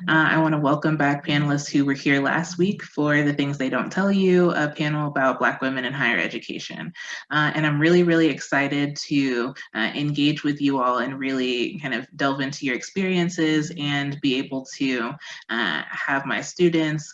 I want to welcome back panelists who were here last week for The Things They Don't Tell You, a panel about Black women in higher education. And I'm really, really excited to engage with you all and really kind of delve into your experiences and be able to have my students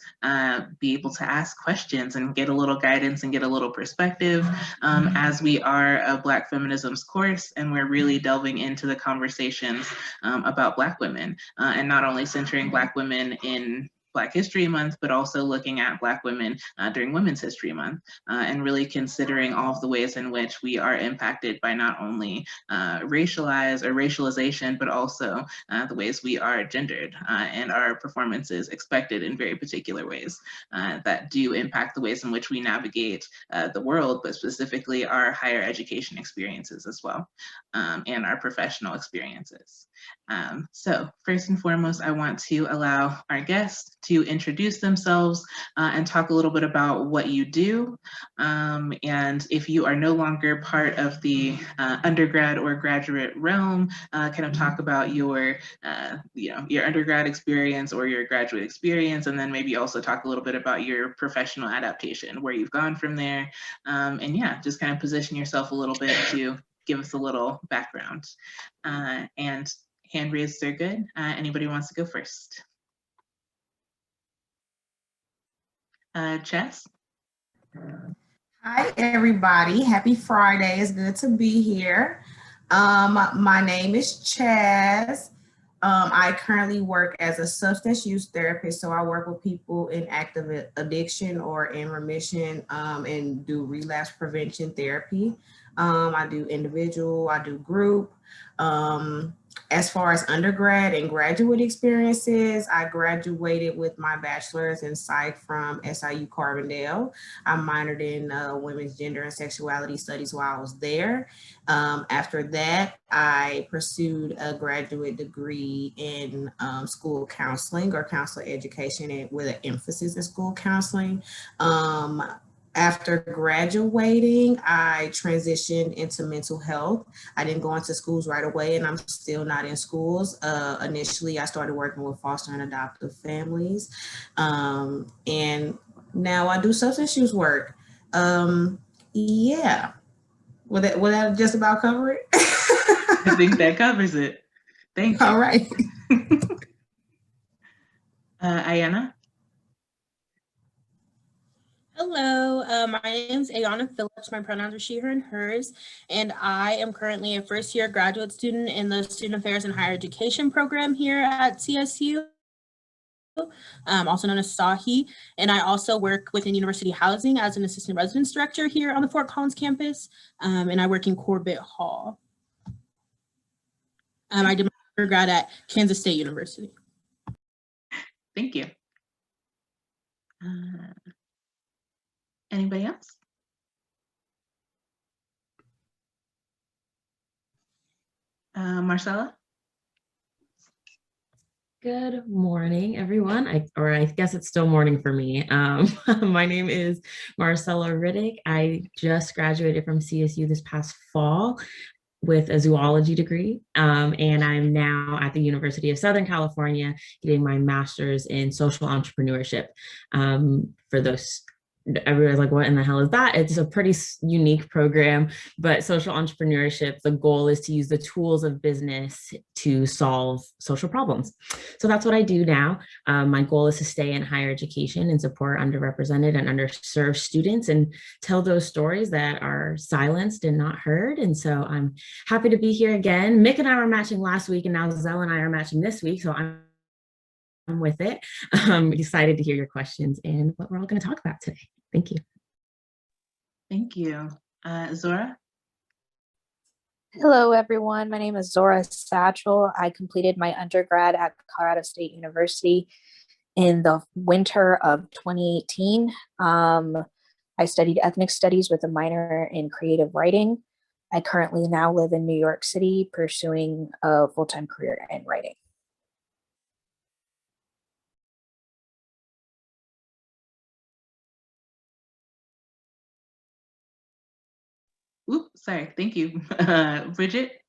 be able to ask questions and get a little guidance and get a little perspective as we are a Black Feminisms course, and we're really delving into the conversations about Black women, and not only centering Black women in Black History Month, but also looking at Black women during Women's History Month, and really considering all of the ways in which we are impacted by not only racialization, but also the ways we are gendered and our performances expected in very particular ways that do impact the ways in which we navigate the world, but specifically our higher education experiences as well, and our professional experiences. So first and foremost, I want to allow our guests to introduce themselves and talk a little bit about what you do. And if you are no longer part of the undergrad or graduate realm, kind of talk about your undergrad experience or your graduate experience, and then maybe also talk a little bit about your professional adaptation, where you've gone from there. And yeah, just kind of position yourself a little bit to give us a little background. And hand raised are good. Anybody wants to go first? Chess? Hi, everybody. Happy Friday. It's good to be here. My name is Chaz. I currently work as a substance use therapist, so I work with people in active addiction or in remission and do relapse prevention therapy. I do individual, I do group. As far as undergrad and graduate experiences, I graduated with my bachelor's in psych from SIU Carbondale. I minored in women's gender and sexuality studies while I was there. After that, I pursued a graduate degree in school counseling or counselor education, and with an emphasis in school counseling. After graduating, I transitioned into mental health. I didn't go into schools right away, and I'm still not in schools. Initially, I started working with foster and adoptive families, and now I do substance use work. Yeah, will that just about cover it? I think that covers it. Thank you. All right. Ayanna? Hello, my name is Ayanna Phillips. My pronouns are she, her, and hers, and I am currently a first-year graduate student in the Student Affairs and Higher Education program here at CSU, also known as SAHI, and I also work within university housing as an assistant residence director here on the Fort Collins campus, and I work in Corbett Hall. I did my undergrad at Kansas State University. Thank you. Anybody else? Marcela? Good morning, everyone. I guess it's still morning for me. My name is Marcela Riddick. I just graduated from CSU this past fall with a zoology degree, and I'm now at the University of Southern California getting my master's in social entrepreneurship. For those, everyone's like, what in the hell is that? It's a pretty unique program, but social entrepreneurship, the goal is to use the tools of business to solve social problems. So that's what I do now. My goal is to stay in higher education and support underrepresented and underserved students and tell those stories that are silenced and not heard. And so I'm happy to be here again. Mick and I were matching last week, and now Zelle and I are matching this week. So I'm with it. I'm excited to hear your questions and what we're all going to talk about today. Thank you. Thank you. Zora? Hello, everyone. My name is Zora Satchel. I completed my undergrad at Colorado State University in the winter of 2018. I studied ethnic studies with a minor in creative writing. I currently now live in New York City, pursuing a full-time career in writing. Oops, sorry, thank you. Bridget?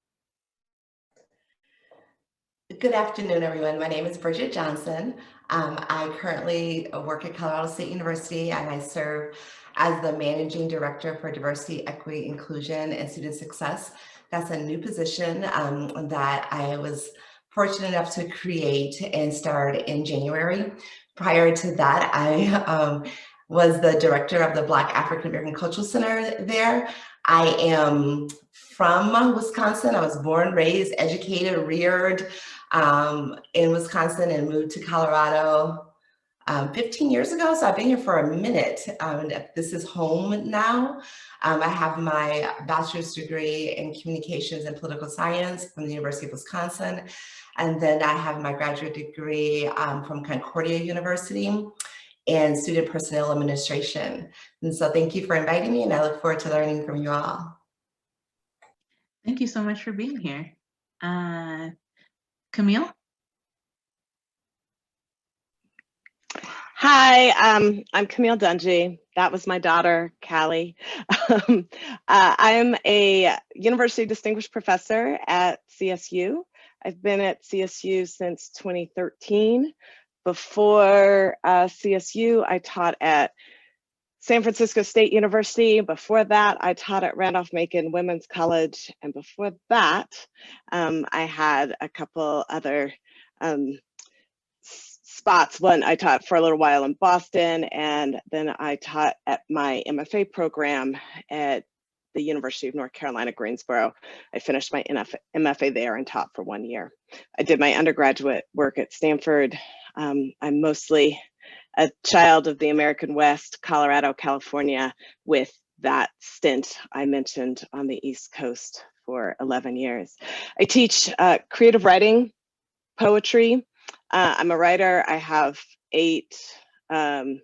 Good afternoon, everyone. My name is Bridget Johnson. I currently work at Colorado State University, and I serve as the Managing Director for Diversity, Equity, Inclusion, and Student Success. That's a new position that I was fortunate enough to create and start in January. Prior to that, I was the director of the Black African American Cultural Center there. I am from Wisconsin. I was born, raised, educated, reared in Wisconsin, and moved to Colorado 15 years ago. So I've been here for a minute. This is home now. I have my bachelor's degree in communications and political science from the University of Wisconsin. And then I have my graduate degree from Concordia University in student personnel administration. And so thank you for inviting me, and I look forward to learning from you all. Thank you so much for being here. Camille? Hi, I'm Camille Dungy. That was my daughter, Callie. I'm a University Distinguished Professor at CSU. I've been at CSU since 2013. Before CSU, I taught at San Francisco State University. Before that, I taught at Randolph-Macon Women's College. And before that, I had a couple other spots. One, I taught for a little while in Boston, and then I taught at my MFA program at the University of North Carolina, Greensboro. I finished my MFA there and taught for 1 year. I did my undergraduate work at Stanford. I'm mostly a child of the American West, Colorado, California, with that stint I mentioned on the East Coast for 11 years. I teach creative writing, poetry. I'm a writer. I have 8, I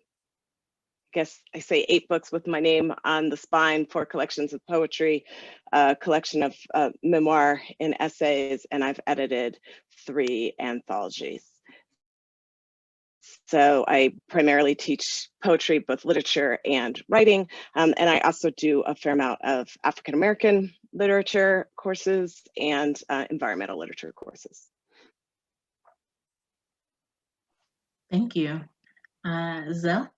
guess I say 8 books with my name on the spine, 4 collections of poetry, a collection of memoir and essays, and I've edited 3 anthologies. So I primarily teach poetry, both literature and writing, and I also do a fair amount of African American literature courses and environmental literature courses. Thank you. Zelle?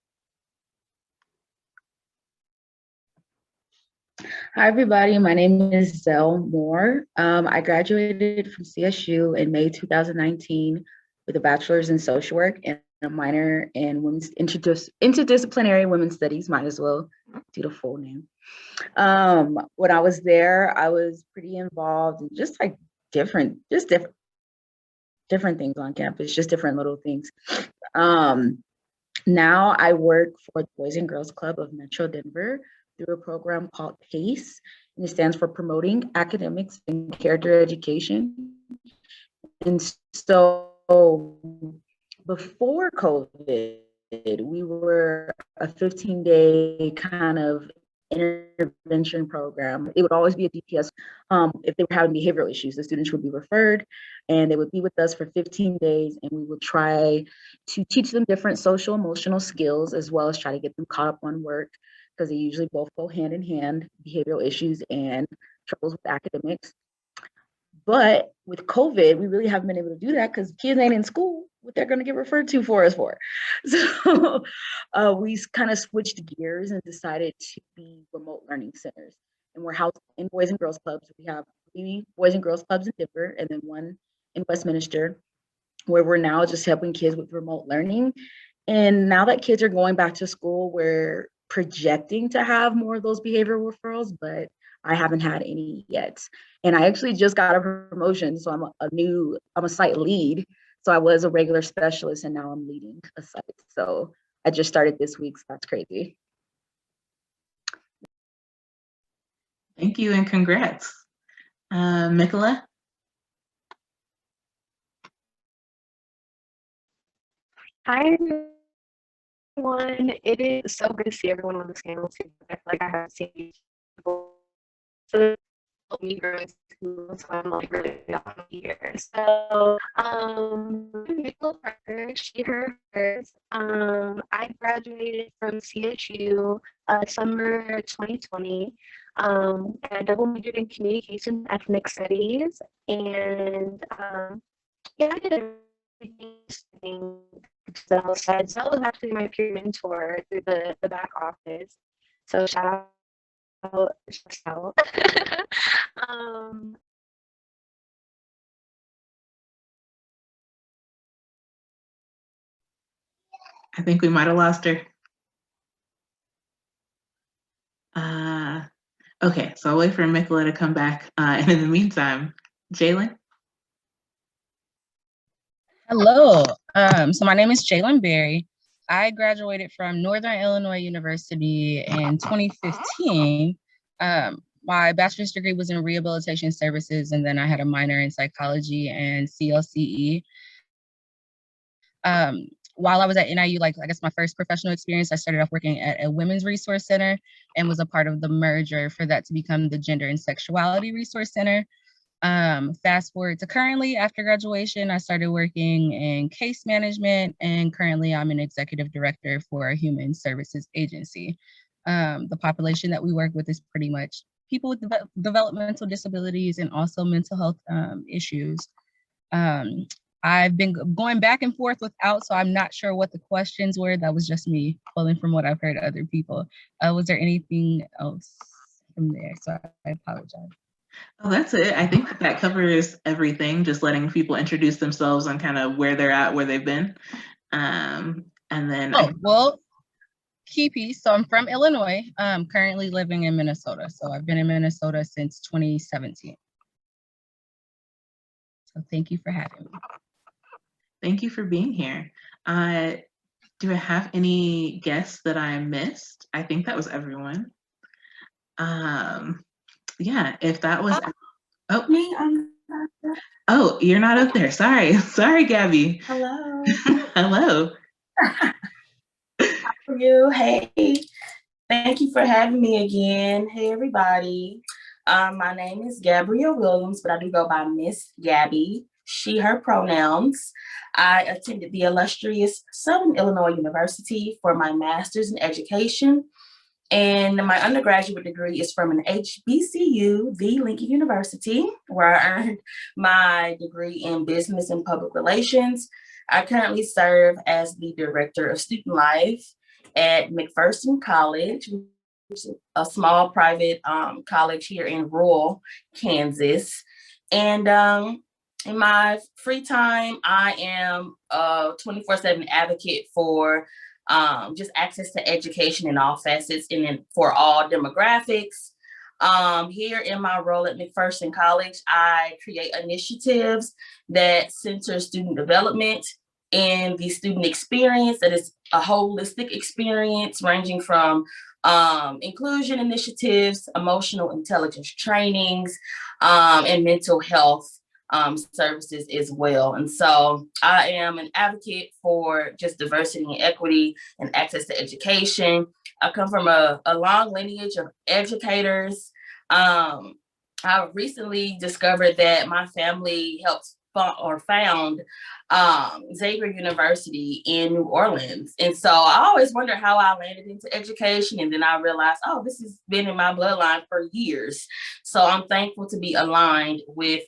Hi, everybody. My name is Zelle Moore. I graduated from CSU in May 2019 with a bachelor's in social work and a minor in women's interdisciplinary women's studies. Might as well do the full name. When I was there, I was pretty involved in just like different things on campus, just different little things. Now I work for the Boys and Girls Club of Metro Denver through a program called PACE, and it stands for Promoting Academics and Character Education. And so before COVID, we were a 15-day kind of intervention program. It would always be a DPS. If they were having behavioral issues, the students would be referred and they would be with us for 15 days, and we would try to teach them different social emotional skills, as well as try to get them caught up on work, because they usually both go hand in hand, behavioral issues and troubles with academics. But with COVID, we really haven't been able to do that because kids ain't in school. What they're going to get referred to for us for. So we kind of switched gears and decided to be remote learning centers. And we're housed in Boys and Girls Clubs. We have 3 Boys and Girls Clubs in Denver and then 1 in Westminster, where we're now just helping kids with remote learning. And now that kids are going back to school, we're projecting to have more of those behavioral referrals, but I haven't had any yet. And I actually just got a promotion, so I'm a site lead. So I was a regular specialist, and now I'm leading a site. So I just started this week, so that's crazy. Thank you and congrats. Nicola? Hi, everyone. It is so good to see everyone on this panel too. I feel like I haven't seen people. So help me grow in school, so I'm like really happy here. So Nicola Parker, she, her, hers. I graduated from CSU summer 2020. And I double majored in communication and ethnic studies, and Yeah, I did everything Zelle said. Zelle was actually my peer mentor through the back office. So shout out. um, I think we might have lost her. Okay, so I'll wait for Mikola to come back. And in the meantime, Jaylen? Hello, so my name is Jaylen Berry. I graduated from Northern Illinois University in 2015. My bachelor's degree was in rehabilitation services, and then I had a minor in psychology and CLCE. While I was at NIU, I guess my first professional experience, I started off working at a women's resource center and was a part of the merger for that to become the Gender and Sexuality Resource Center. Fast forward to currently, after graduation, I started working in case management, and currently I'm an executive director for a human services agency. The population that we work with is pretty much people with developmental disabilities and also mental health issues. I've been going back and forth without, so I'm not sure what the questions were. That was just me pulling from what I've heard other people. Was there anything else from there? So I apologize. Oh, that's it. I think that covers everything, just letting people introduce themselves and kind of where they're at, where they've been. And then key piece. So I'm from Illinois, currently living in Minnesota. So I've been in Minnesota since 2017. So thank you for having me. Thank you for being here. Do I have any guests that I missed? I think that was everyone. Yeah, if that was, oh, you're not up there. Sorry, Gabby. Hello. Hello. How are you? Hey, thank you for having me again. Hey, everybody. My name is Gabrielle Williams, but I do go by Miss Gabby, she, her pronouns. I attended the illustrious Southern Illinois University for my master's in education. And my undergraduate degree is from an HBCU, the Lincoln University, where I earned my degree in business and public relations. I currently serve as the director of student life at McPherson College, which is a small private college here in rural Kansas. And in my free time, I am a 24/7 advocate for just access to education in all facets and then for all demographics. Here in my role at McPherson College, I create initiatives that center student development and the student experience. That is a holistic experience ranging from inclusion initiatives, emotional intelligence trainings, and mental health services as well. And so I am an advocate for just diversity and equity and access to education. I come from a long lineage of educators. I recently discovered that my family helped found Xavier University in New Orleans. And so I always wonder how I landed into education. And then I realized, oh, this has been in my bloodline for years. So I'm thankful to be aligned with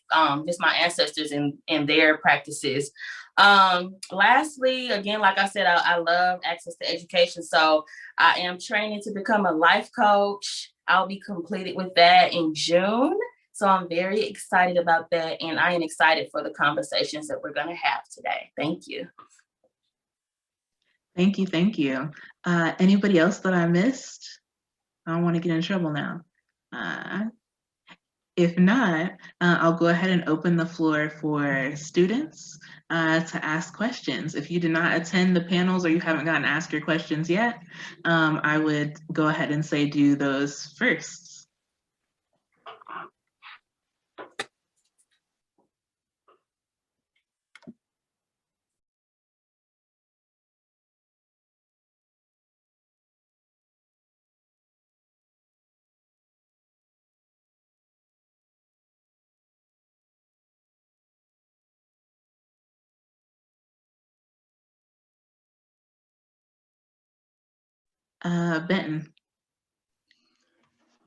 just my ancestors and their practices. Lastly, again, like I said, I love access to education. So I am training to become a life coach. I'll be completed with that in June. So I'm very excited about that. And I am excited for the conversations that we're going to have today. Thank you. Thank you. Anybody else that I missed? I don't want to get in trouble now. If not, I'll go ahead and open the floor for students to ask questions. If you did not attend the panels or you haven't gotten to ask your questions yet, I would go ahead and say do those first. Benton.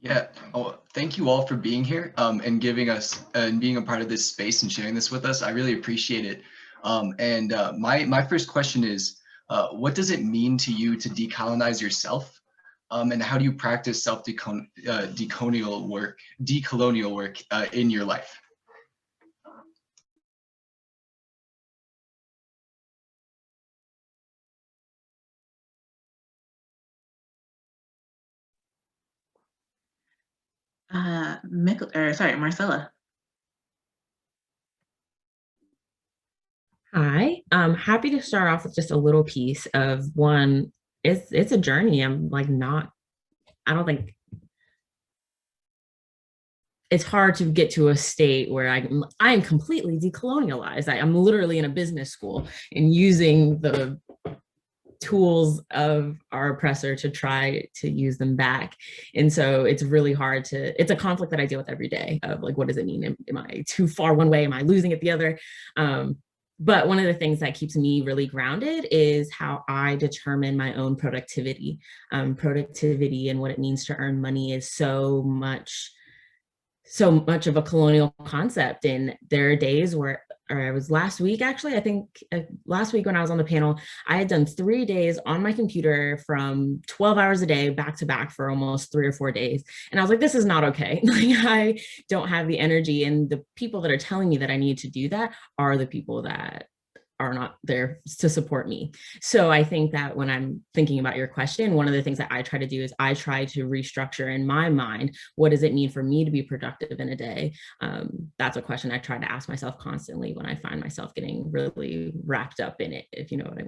Yeah, oh, thank you all for being here and giving us and being a part of this space and sharing this with us. I really appreciate it. My first question is, what does it mean to you to decolonize yourself? And how do you practice decolonial work in your life? Marcela. Hi, I'm happy to start off with just a little piece of one. It's a journey. I'm like I don't think it's hard to get to a state where I am completely decolonialized. I'm literally in a business school and using the tools of our oppressor to try to use them back. And so it's really hard it's a conflict that I deal with every day of like, what does it mean? Am I too far one way? Am I losing it the other? But one of the things that keeps me really grounded is how I determine my own productivity. Productivity and what it means to earn money is so much of a colonial concept. And there are days where, or it was last week, actually, I think last week when I was on the panel, I had done 3 days on my computer from 12 hours a day back to back for almost 3 or 4 days. And I was like, this is not okay. Like, I don't have the energy, and the people that are telling me that I need to do that are the people that are not there to support me. So I think that when I'm thinking about your question, one of the things that I try to do is I try to restructure in my mind, what does it mean for me to be productive in a day? That's a question I try to ask myself constantly when I find myself getting really wrapped up in it, if you know what I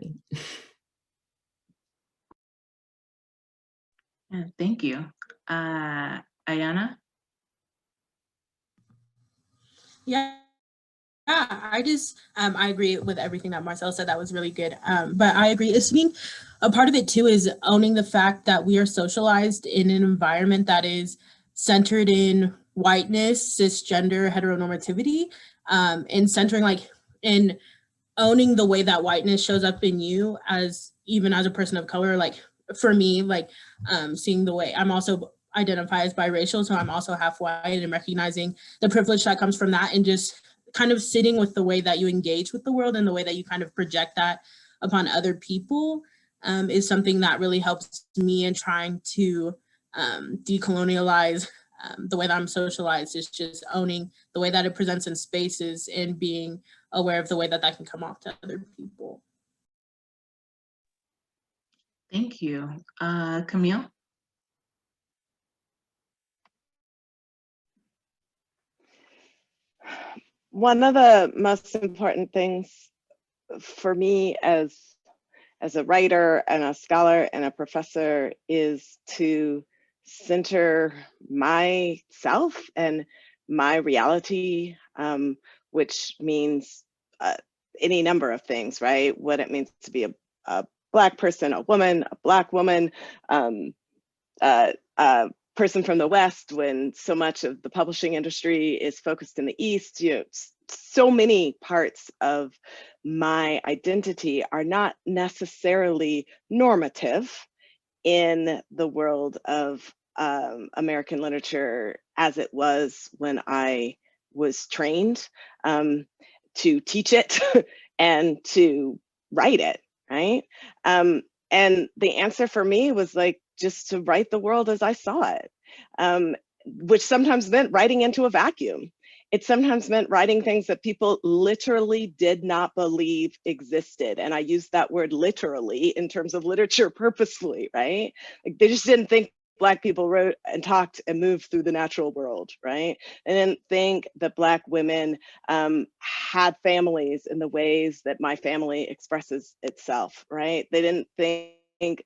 mean. Thank you. Ayanna? Yeah. I agree with everything that Marcel said. That was really good. But I agree. A part of it too is owning the fact that we are socialized in an environment that is centered in whiteness, cisgender, heteronormativity, and centering in owning the way that whiteness shows up in you even as a person of color. Like for me, seeing the way I'm also identify as biracial, so I'm also half white, and recognizing the privilege that comes from that, and just kind of sitting with the way that you engage with the world and the way that you kind of project that upon other people is something that really helps me in trying to decolonialize the way that I'm socialized, is just owning the way that it presents in spaces and being aware of the way that that can come off to other people. Thank you. Camille? One of the most important things for me as a writer and a scholar and a professor is to center myself and my reality, which means any number of things, right? What it means to be a Black person, a woman, a Black woman, person from the West, when so much of the publishing industry is focused in the East. So many parts of my identity are not necessarily normative in the world of American literature as it was when I was trained to teach it and to write it, right? And the answer for me was just to write the world as I saw it, which sometimes meant writing into a vacuum. It sometimes meant writing things that people literally did not believe existed. And I use that word literally in terms of literature purposefully, right? They just didn't think Black people wrote and talked and moved through the natural world, right? They didn't think that Black women had families in the ways that my family expresses itself, right? They didn't think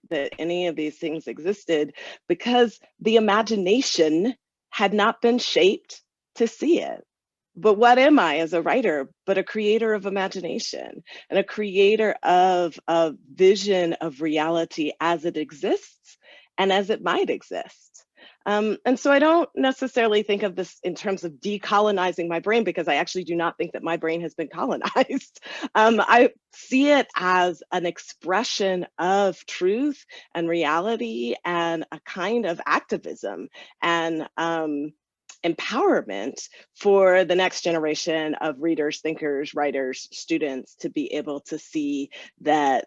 that any of these things existed because the imagination had not been shaped to see it. But what am I as a writer but a creator of imagination and a creator of a vision of reality as it exists and as it might exist. And so I don't necessarily think of this in terms of decolonizing my brain, because I actually do not think that my brain has been colonized. I see it as an expression of truth and reality and a kind of activism and empowerment for the next generation of readers, thinkers, writers, students to be able to see that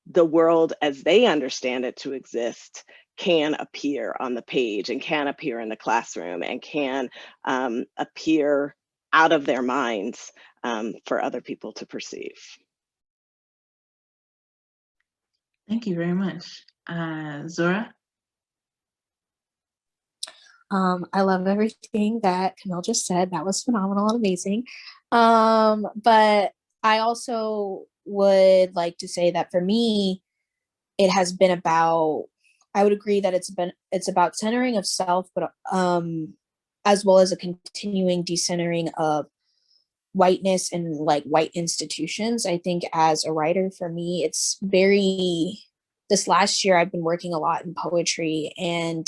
the world as they understand it to exist can appear on the page and can appear in the classroom and can appear out of their minds for other people to perceive. Thank you very much. Zora? I love everything that Camille just said. That was phenomenal and amazing. But I also would like to say that for me, it has been about, I would agree that it's about centering of self, but as well as a continuing decentering of whiteness and like white institutions. I think as a writer, for me, this last year I've been working a lot in poetry, and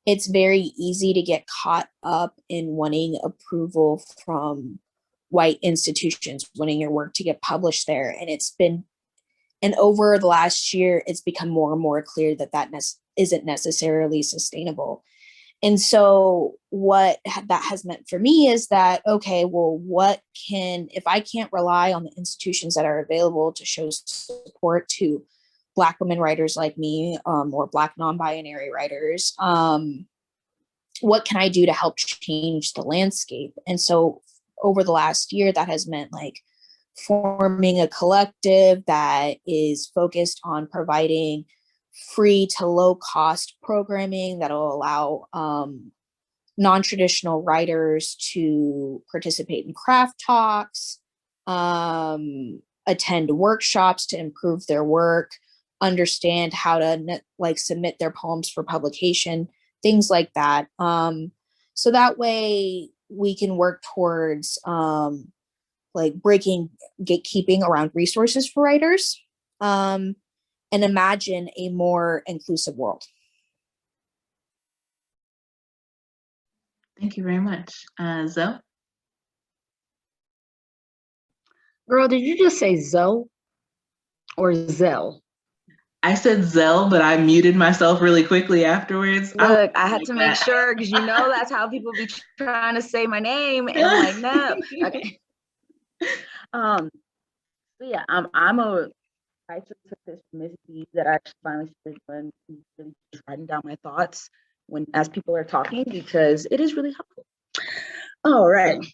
it's very easy to get caught up in wanting approval from white institutions, wanting your work to get published there. And over the last year, it's become more and more clear that isn't necessarily sustainable. And so what that has meant for me is that, okay, well, if I can't rely on the institutions that are available to show support to Black women writers like me, or Black non-binary writers, what can I do to help change the landscape? And so over the last year, that has meant like forming a collective that is focused on providing free to low cost programming that will allow non-traditional writers to participate in craft talks, attend workshops to improve their work, understand how to submit their poems for publication, things like that. So that way we can work towards breaking gatekeeping around resources for writers, and imagine a more inclusive world. Thank you very much. Zelle? Girl, did you just say Zoe or Zelle? I said Zelle, but I muted myself really quickly afterwards. Look, I had to make sure, because that's how people be trying to say my name, and I'm like, no. Okay. So yeah, I took this from Miss B that I actually finally started doing, really just writing down my thoughts as people are talking, because it is really helpful. All right.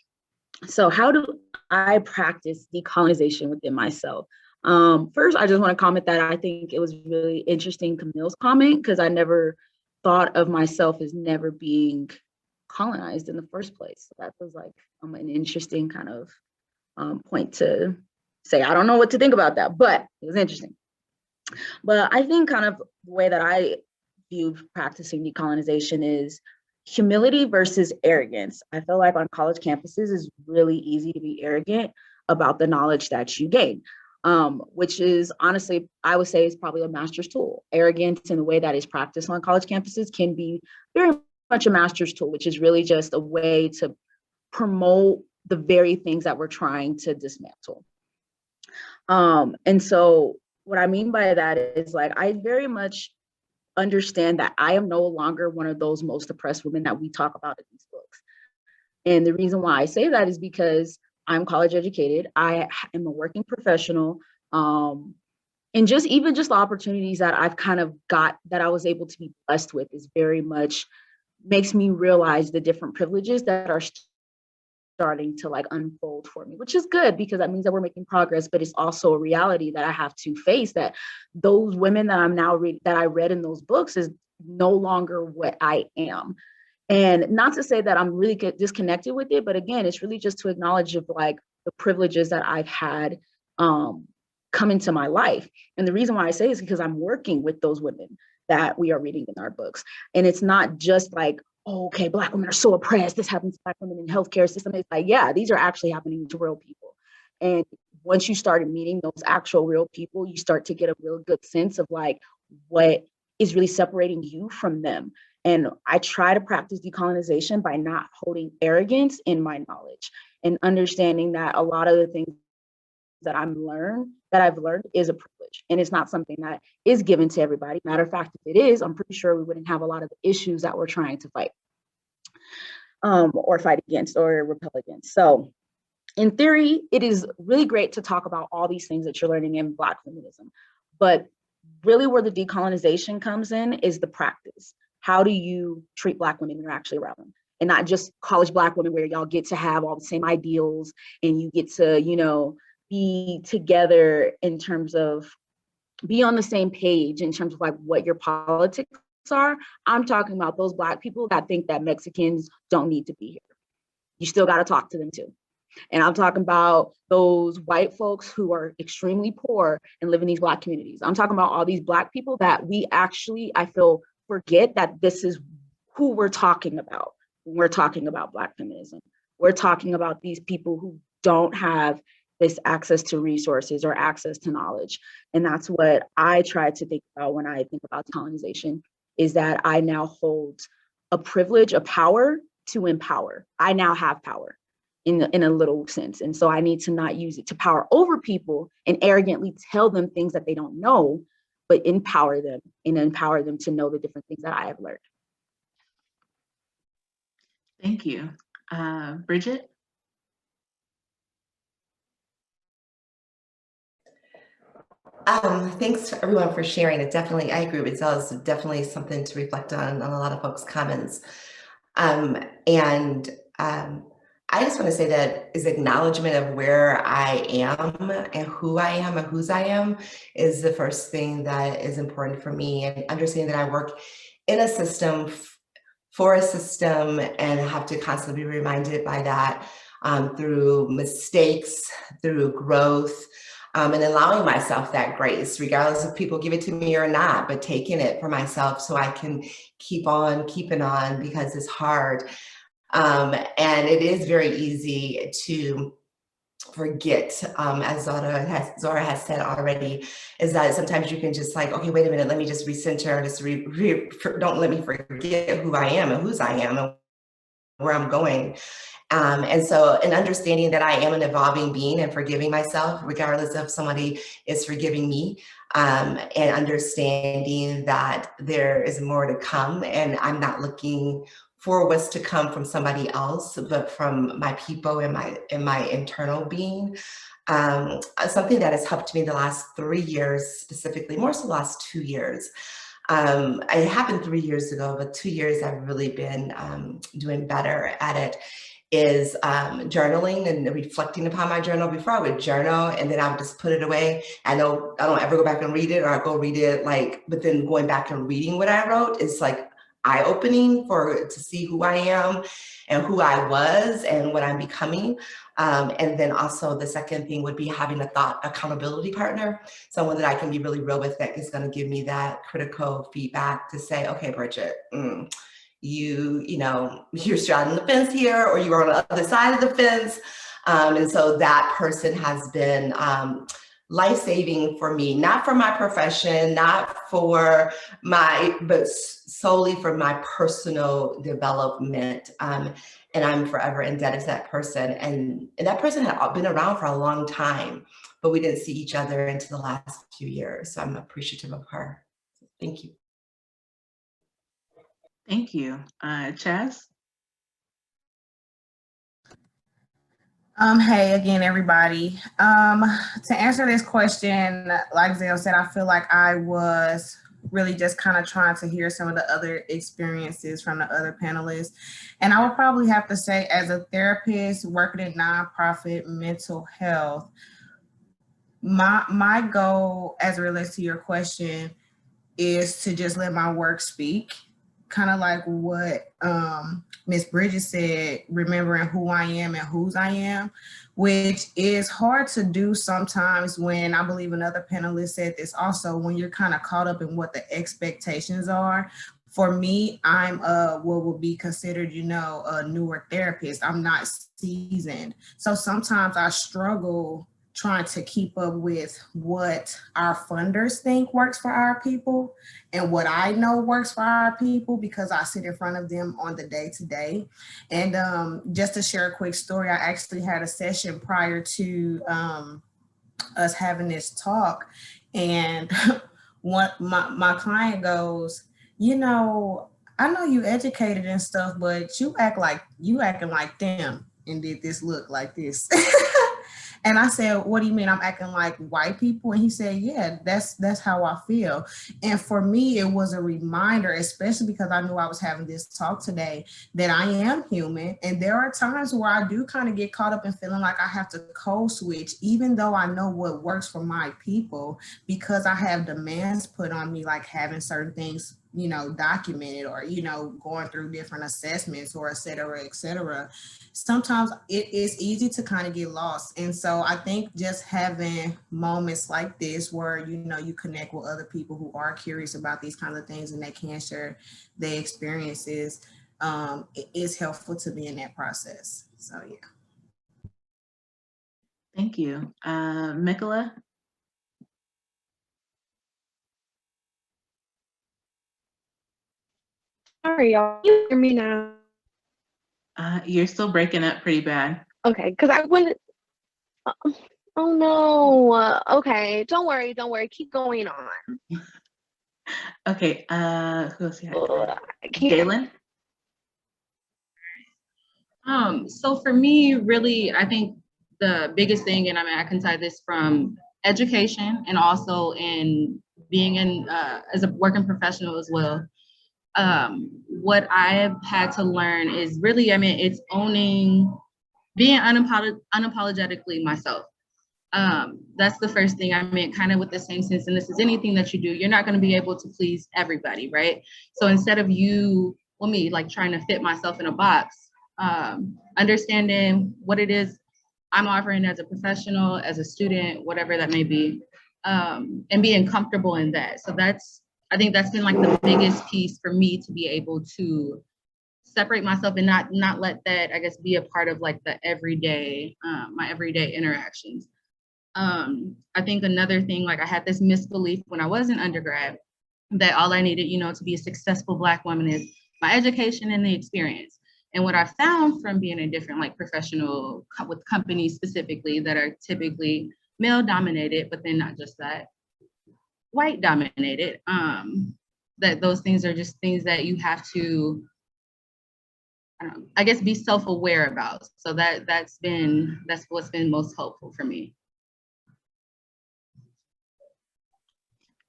So how do I practice decolonization within myself? First, I just want to comment that I think it was really interesting, Camille's comment, because I never thought of myself as never being colonized in the first place. So that was like an interesting kind of point to say. I don't know what to think about that, but it was interesting. But I think kind of the way that I view practicing decolonization is humility versus arrogance. I feel like on college campuses it's really easy to be arrogant about the knowledge that you gain, which is honestly, I would say, is probably a master's tool. Arrogance in the way that is practiced on college campuses can be very much a master's tool, which is really just a way to promote the very things that we're trying to dismantle. And so what I mean by that is, like, I very much understand that I am no longer one of those most oppressed women that we talk about in these books. And the reason why I say that is because I'm college educated. I am a working professional. And even just the opportunities that I've kind of got, that I was able to be blessed with, is very much makes me realize the different privileges that are starting to unfold for me, which is good, because that means that we're making progress. But it's also a reality that I have to face, that those women that I'm now that I read in those books is no longer what I am. And not to say that I'm really disconnected with it, but again, it's really just to acknowledge of the privileges that I've had come into my life. And the reason why I say is because I'm working with those women that we are reading in our books. And it's not just oh, okay, Black women are so oppressed, this happens to Black women in the healthcare system. It's yeah, these are actually happening to real people. And once you started meeting those actual real people, you start to get a real good sense of what is really separating you from them. And I try to practice decolonization by not holding arrogance in my knowledge and understanding that a lot of the things that I've learned is a privilege, and it's not something that is given to everybody. Matter of fact, if it is, I'm pretty sure we wouldn't have a lot of the issues that we're trying to fight or fight against or repel against. So in theory, it is really great to talk about all these things that you're learning in Black feminism, but really where the decolonization comes in is the practice. How do you treat Black women when you're actually around them? And not just college Black women where y'all get to have all the same ideals and you get to, you know, be together in terms of, be on the same page in terms of like what your politics are. I'm talking about those Black people that think that Mexicans don't need to be here. You still got to talk to them too. And I'm talking about those white folks who are extremely poor and live in these Black communities. I'm talking about all these Black people that we actually, I feel, forget that this is who we're talking about when we're talking about Black feminism. We're talking about these people who don't have this access to resources or access to knowledge. And that's what I try to think about when I think about colonization, is that I now hold a privilege, a power to empower. I now have power in a little sense. And so I need to not use it to power over people and arrogantly tell them things that they don't know, but empower them and empower them to know the different things that I have learned. Thank you. Bridget? Thanks everyone for sharing. It definitely, I agree with Zelle, it's definitely something to reflect on a lot of folks' comments. I just want to say that is acknowledgement of where I am and who I am and whose I am is the first thing that is important for me, and understanding that I work in a system for a system and have to constantly be reminded by that through mistakes, through growth, and allowing myself that grace, regardless if people give it to me or not, but taking it for myself so I can keep on keeping on, because it's hard. And it is very easy to forget, as Zora has said already, is that sometimes you can just like, okay, wait a minute, let me just recenter, just don't let me forget who I am and whose I am and where I'm going. And so in understanding that I am an evolving being and forgiving myself, regardless if somebody is forgiving me, and understanding that there is more to come, and I'm not looking for what's to come from somebody else, but from my people and my internal being. Something that has helped me the last 3 years, specifically, more so the last 2 years. It happened 3 years ago, but 2 years I've really been doing better at it, is journaling and reflecting upon my journal. Before I would journal and then I would just put it away. I know I don't ever go back and read it, or I go read it but then going back and reading what I wrote is like eye-opening to see who I am and who I was and what I'm becoming. And then also the second thing would be having a thought accountability partner, someone that I can be really real with, that is going to give me that critical feedback to say, okay, Bridget, you're straddling the fence here, or you are on the other side of the fence. And so that person has been life-saving for me, not for my profession, but solely for my personal development. And I'm forever indebted to that person. And that person had been around for a long time, but we didn't see each other until the last few years. So I'm appreciative of her. Thank you. Thank you. Chaz? Hey again, everybody. To answer this question, like Zelle said, I feel like I was really just kind of trying to hear some of the other experiences from the other panelists. And I would probably have to say, as a therapist working in nonprofit mental health, my goal as it relates to your question is to just let my work speak. Kind of like what Miss Bridget said, remembering who I am and whose I am, which is hard to do sometimes when, I believe another panelist said this also, when you're kind of caught up in what the expectations are. For me, I'm what would be considered, a newer therapist. I'm not seasoned. So sometimes I struggle trying to keep up with what our funders think works for our people and what I know works for our people, because I sit in front of them on the day-to-day. And just to share a quick story, I actually had a session prior to us having this talk, and my client goes, you know, I know you educated and stuff, but you acting like them and did this look like this. And I said, what do you mean I'm acting like white people? And he said, yeah, that's how I feel. And for me, it was a reminder, especially because I knew I was having this talk today, that I am human. And there are times where I do kind of get caught up in feeling like I have to code switch, even though I know what works for my people, because I have demands put on me, like having certain things, you know, documented, or, you know, going through different assessments, or et cetera, et cetera. Sometimes it is easy to kind of get lost. And so I think just having moments like this where, you know, you connect with other people who are curious about these kinds of things and they can share their experiences, it is helpful to be in that process. So, yeah. Thank you. Mikola? Sorry, y'all. You hear me now? You're still breaking up pretty bad. Okay, because I wouldn't. Oh no. Okay, don't worry. Keep going on. Okay. Who else you had? Jaylen? So for me, really, I think the biggest thing, and I mean, I can tie this from education and also in being in as a working professional as well. What I've had to learn is really, I mean, it's being unapologetically myself. That's the first thing. I mean, kind of with the same sense, and this is anything that you do, you're not going to be able to please everybody, right? So instead of me, like trying to fit myself in a box, understanding what it is I'm offering as a professional, as a student, whatever that may be, and being comfortable in that. So I think that's been like the biggest piece for me, to be able to separate myself and not let that, I guess, be a part of like the everyday, my everyday interactions. I think another thing, like I had this misbelief when I was in undergrad that all I needed, you know, to be a successful Black woman is my education and the experience. And what I found from being a different like professional with companies specifically that are typically male dominated, but then not just that, white dominated, that those things are just things that you have to, I guess, be self-aware about. So that's what's been most helpful for me.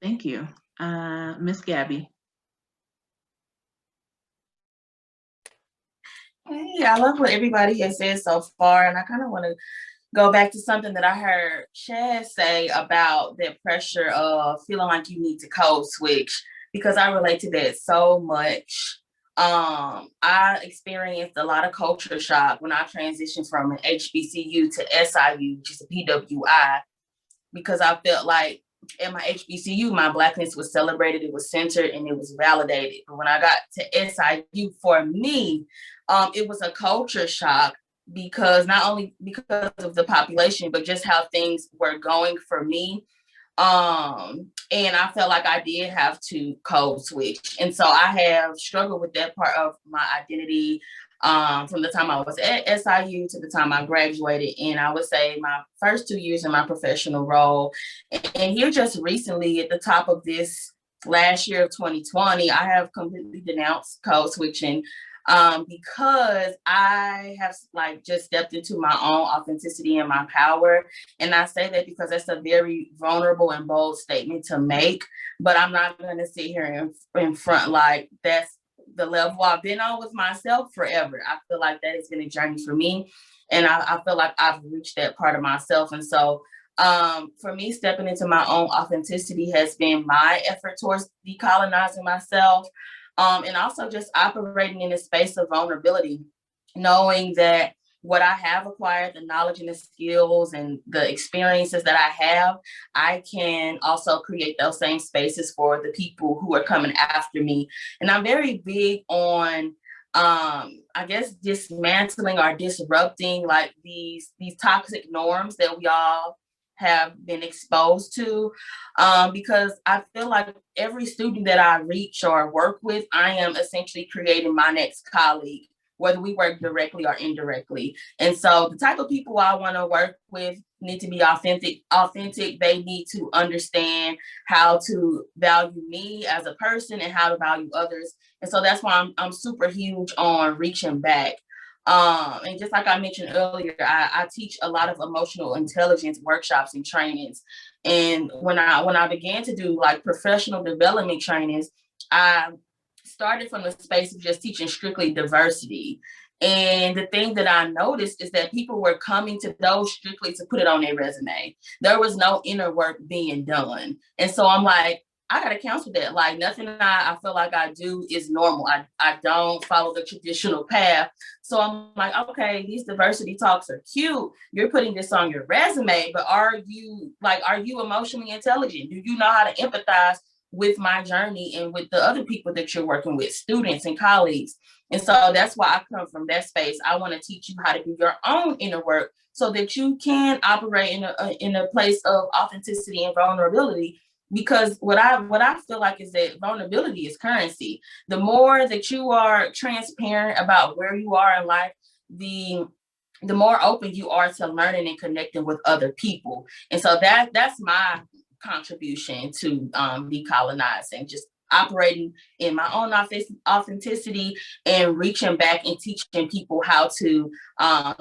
Thank you. Miss Gabby. Hey, I love what everybody has said so far, and I kind of want to go back to something that I heard Chad say about that pressure of feeling like you need to code switch, because I relate to that so much. I experienced a lot of culture shock when I transitioned from an HBCU to SIU, which is a PWI, because I felt like at my HBCU, my Blackness was celebrated, it was centered, and it was validated. But when I got to SIU, for me, it was a culture shock, because not only because of the population, but just how things were going for me. And I felt like I did have to code switch. And so I have struggled with that part of my identity from the time I was at SIU to the time I graduated. And I would say my first 2 years in my professional role. And here just recently at the top of this last year of 2020, I have completely denounced code switching, because I have like just stepped into my own authenticity and my power. And I say that because that's a very vulnerable and bold statement to make, but I'm not going to sit here in front like that's the level I've been on with myself forever. I feel like that has been a journey for me. And I feel like I've reached that part of myself. And so for me, stepping into my own authenticity has been my effort towards decolonizing myself. And also just operating in a space of vulnerability, knowing that what I have acquired, the knowledge and the skills and the experiences that I have, I can also create those same spaces for the people who are coming after me. And I'm very big on, I guess, dismantling or disrupting like these toxic norms that we all have been exposed to, because I feel like every student that I reach or work with, I am essentially creating my next colleague, whether we work directly or indirectly. And so the type of people I want to work with need to be authentic. They need to understand how to value me as a person and how to value others. And so that's why I'm super huge on reaching back. And just like I mentioned earlier, I teach a lot of emotional intelligence workshops and trainings. And when I began to do like professional development trainings, I started from the space of just teaching strictly diversity. And the thing that I noticed is that people were coming to those strictly to put it on their resume. There was no inner work being done. And so I'm like, I got to counsel that. Like nothing I feel like I do is normal. I don't follow the traditional path. So I'm like, okay, these diversity talks are cute. You're putting this on your resume, but are you emotionally intelligent? Do you know how to empathize with my journey and with the other people that you're working with, students and colleagues? And so that's why I come from that space. I want to teach you how to do your own inner work so that you can operate in a place of authenticity and vulnerability. Because what I feel like is that vulnerability is currency. The more that you are transparent about where you are in life, the more open you are to learning and connecting with other people. And so that's my contribution to decolonizing, just operating in my own authenticity and reaching back and teaching people how to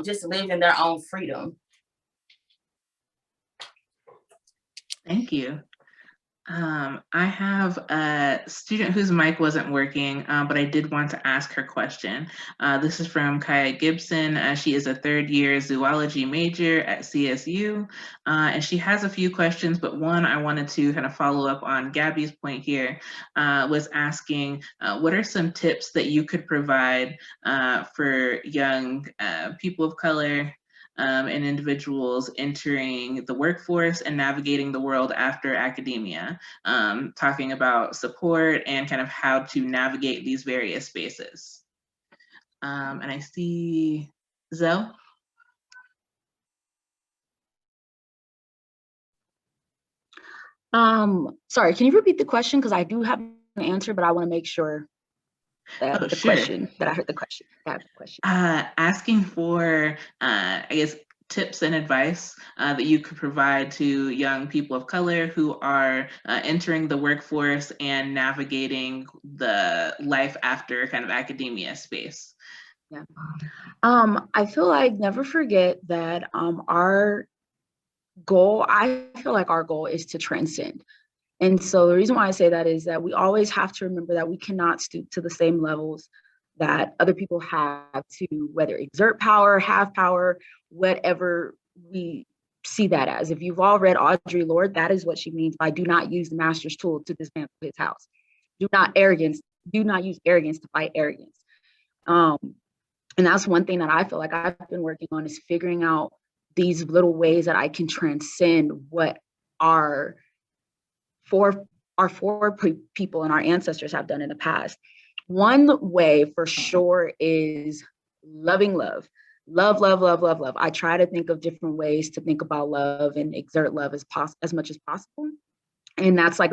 just live in their own freedom. Thank you. I have a student whose mic wasn't working, but I did want to ask her question. This is from Kaya Gibson. She is a third-year zoology major at CSU, and she has a few questions, but one I wanted to kind of follow up on Gabby's point here, was asking, what are some tips that you could provide for young people of color and individuals entering the workforce and navigating the world after academia, talking about support and kind of how to navigate these various spaces. And I see Zelle. Sorry, can you repeat the question? Because I do have an answer, but I want to make sure that question, that I heard the question. Asking for, I guess, tips and advice that you could provide to young people of color who are entering the workforce and navigating the life after kind of academia space. Yeah. I feel like never forget that our goal, I feel like our goal is to transcend. And so the reason why I say that is that we always have to remember that we cannot stoop to the same levels that other people have to, whether exert power, have power, whatever we see that as. If you've all read Audre Lorde, that is what she means by do not use the master's tool to dismantle his house. Do not use arrogance to fight arrogance. And that's one thing that I feel like I've been working on, is figuring out these little ways that I can transcend what our four people and our ancestors have done in the past. One way for sure is loving love. Love. I try to think of different ways to think about love and exert love as much as possible. And that's like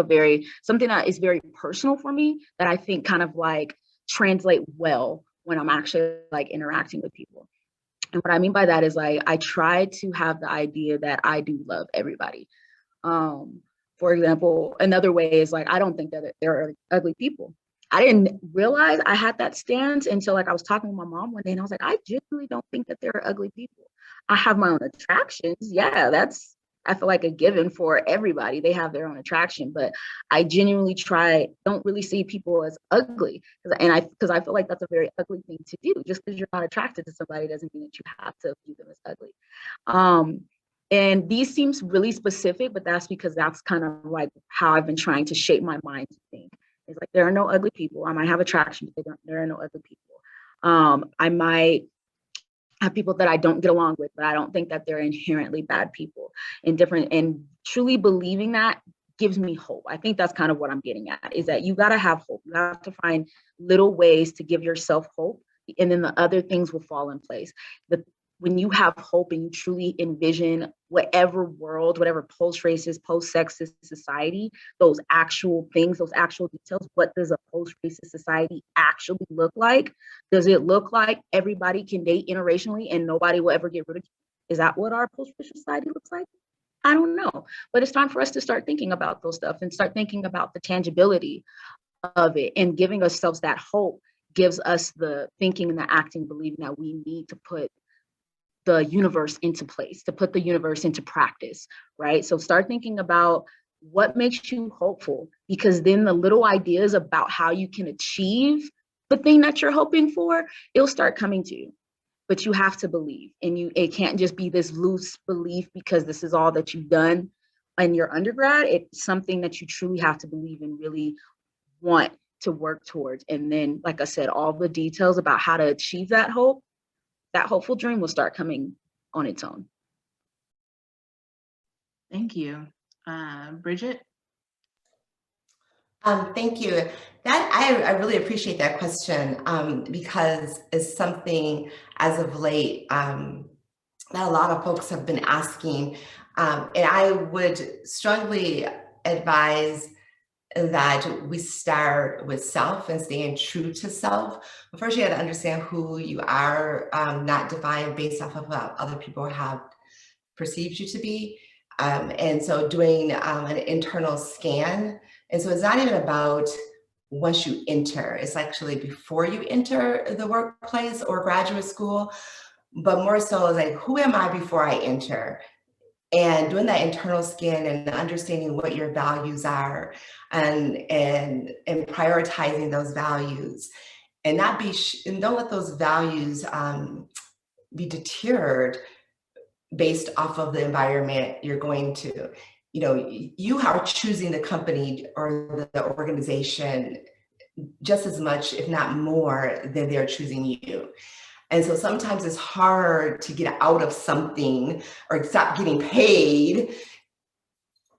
something that is very personal for me, that I think kind of like translate well when I'm actually like interacting with people. And what I mean by that is like, I try to have the idea that I do love everybody. For example, another way is like, I don't think that there are ugly people. I didn't realize I had that stance until like I was talking with my mom one day, and I was like, I genuinely don't think that there are ugly people. I have my own attractions. Yeah, that's, I feel like a given for everybody. They have their own attraction, but I genuinely don't really see people as ugly. Because I feel like that's a very ugly thing to do. Just because you're not attracted to somebody doesn't mean that you have to view them as ugly. And these seems really specific, but that's because that's kind of like how I've been trying to shape my mind to think. It's like, there are no ugly people. I might have attraction, but there are no ugly people. I might have people that I don't get along with, but I don't think that they're inherently bad people. And truly believing that gives me hope. I think that's kind of what I'm getting at, is that you got to have hope. You have to find little ways to give yourself hope, and then the other things will fall in place. when you have hope and you truly envision whatever world, whatever post-racist, post-sexist society, those actual things, those actual details, what does a post-racist society actually look like? Does it look like everybody can date interracially and nobody will ever get rid of you? Is that what our post-racist society looks like? I don't know, but it's time for us to start thinking about those stuff and start thinking about the tangibility of it, and giving ourselves that hope gives us the thinking and the acting, believing that we need to put the universe into place, to put the universe into practice, right? So start thinking about what makes you hopeful, because then the little ideas about how you can achieve the thing that you're hoping for, it'll start coming to you. But you have to believe, and it can't just be this loose belief because this is all that you've done in your undergrad. It's something that you truly have to believe and really want to work towards. And then, like I said, all the details about how to achieve that hope, that hopeful dream will start coming on its own. Thank you. Bridget? Thank you. That I really appreciate that question because it's something as of late that a lot of folks have been asking. And I would strongly advise that we start with self and staying true to self. But first, you have to understand who you are, not defined based off of what other people have perceived you to be. And so doing an internal scan. And so it's not even about once you enter, it's actually before you enter the workplace or graduate school, but more so like, who am I before I enter? And doing that internal scan and understanding what your values are and prioritizing those values, and not be and don't let those values be deterred based off of the environment you're going to. You know, you are choosing the company or the organization just as much, if not more, than they're choosing you. And so sometimes it's hard to get out of something or stop getting paid,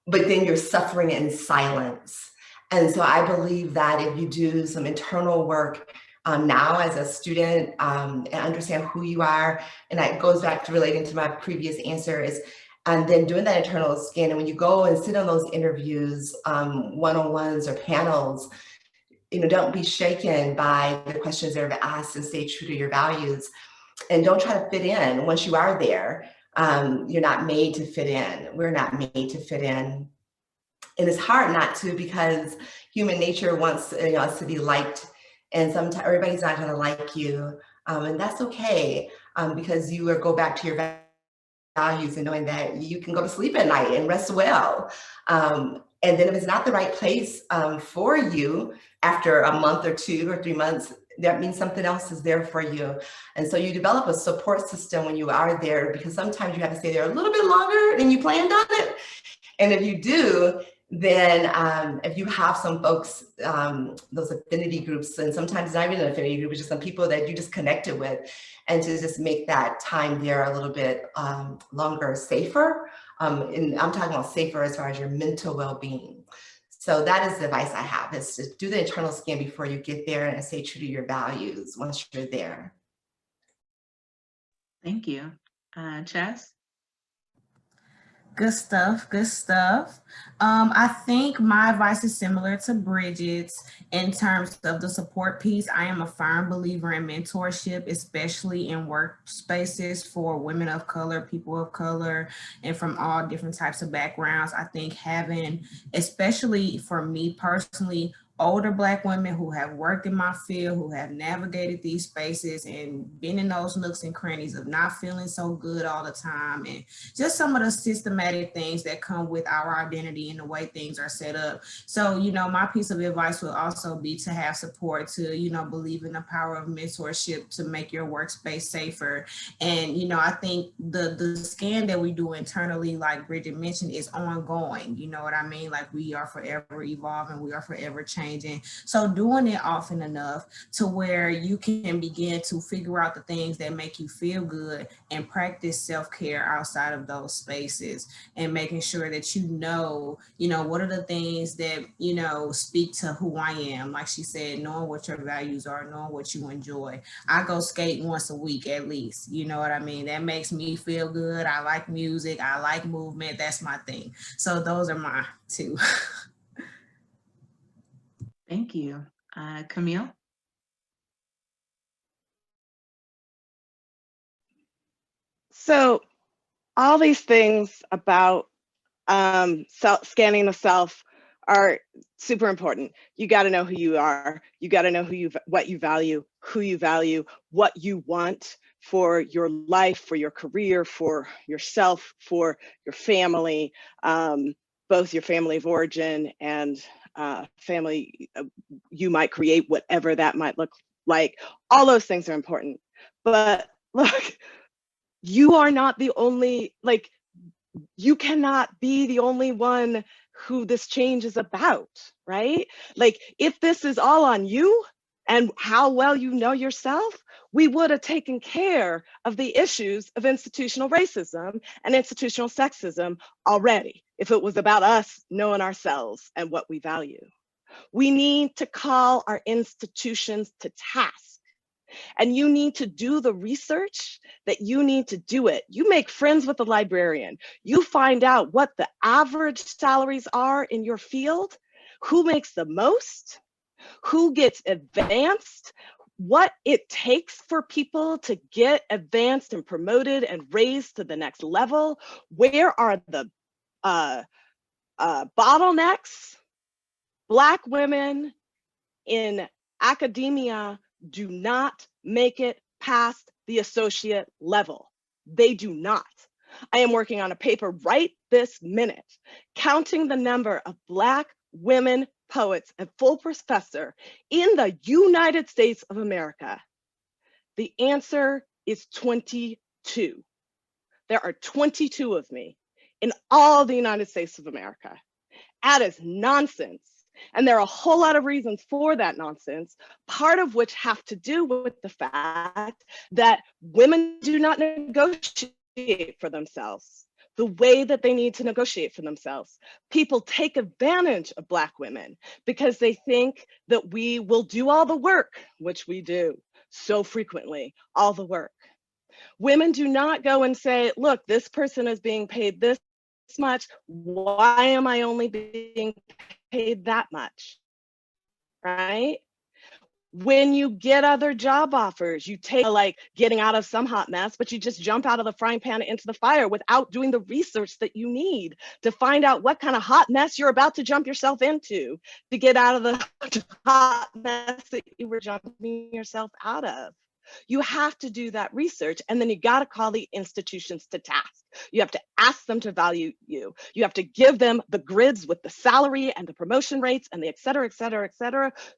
but then you're suffering in silence. And so I believe that if you do some internal work now as a student and understand who you are, and that goes back to relating to my previous answer, is and then doing that internal scan. And when you go and sit on those interviews, one-on-ones or panels, you know, don't be shaken by the questions that are asked, and stay true to your values. And don't try to fit in. Once you are there, you're not made to fit in. We're not made to fit in. And it's hard not to, because human nature wants us to be liked. And sometimes everybody's not going to like you. And that's okay, because you go back to your values and knowing that you can go to sleep at night and rest well. And then if it's not the right place for you after a month or 2 or 3 months, that means something else is there for you. And so you develop a support system when you are there, because sometimes you have to stay there a little bit longer than you planned on it. And if you do, then if you have some folks, those affinity groups, and sometimes not even an affinity group, it's just some people that you just connected with, and to just make that time there a little bit longer, safer. And I'm talking about safer as far as your mental well-being. So that is the advice I have, is to do the internal scan before you get there and stay true to your values once you're there. Thank you. Chas? Good stuff, good stuff. I think my advice is similar to Bridget's in terms of the support piece. I am a firm believer in mentorship, especially in workspaces for women of color, people of color, and from all different types of backgrounds. I think having, especially for me personally, older Black women who have worked in my field, who have navigated these spaces and been in those nooks and crannies of not feeling so good all the time, and just some of the systematic things that come with our identity and the way things are set up. So, you know, my piece of advice would also be to have support, to, you know, believe in the power of mentorship to make your workspace safer. And, you know, I think the scan that we do internally, like Bridget mentioned, is ongoing. You know what I mean? Like, we are forever evolving, we are forever changing. changing. So doing it often enough to where you can begin to figure out the things that make you feel good and practice self-care outside of those spaces, and making sure that you know, what are the things that, speak to who I am. Like she said, knowing what your values are, knowing what you enjoy. I go skate once a week at least, you know what I mean? That makes me feel good. I like music, I like movement, that's my thing. So those are my two. Thank you. Camille? So all these things about scanning the self are super important. You got to know who you are. You got to know what you value, who you value, what you want for your life, for your career, for yourself, for your family, both your family of origin and family you might create, whatever that might look like. All those things are important. But look, you are not the only, you cannot be the only one who this change is about, right? Like, if this is all on you and how well you know yourself, we would have taken care of the issues of institutional racism and institutional sexism already, if it was about us knowing ourselves and what we value. We need to call our institutions to task. And you need to do the research that you need to do it. You make friends with the librarian. You find out what the average salaries are in your field, who makes the most, who gets advanced, what it takes for people to get advanced and promoted and raised to the next level. Where are the bottlenecks? Black women in academia do not make it past the associate level. They do not. I am working on a paper right this minute, counting the number of Black women poets and full professor in the United States of America. The answer is 22. There are 22 of me in all the United States of America. That is nonsense. And there are a whole lot of reasons for that nonsense, part of which have to do with the fact that women do not negotiate for themselves the way that they need to negotiate for themselves. People take advantage of Black women because they think that we will do all the work, which we do so frequently, all the work. Women do not go and say, look, this person is being paid this much. Why am I only being paid that much, right? When you get other job offers, you take like getting out of some hot mess, but you just jump out of the frying pan into the fire without doing the research that you need to find out what kind of hot mess you're about to jump yourself into to get out of the hot mess that you were jumping yourself out of. You have to do that research, and then you got to call the institutions to task. You have to ask them to value you. You have to give them the grids with the salary and the promotion rates and the et cetera,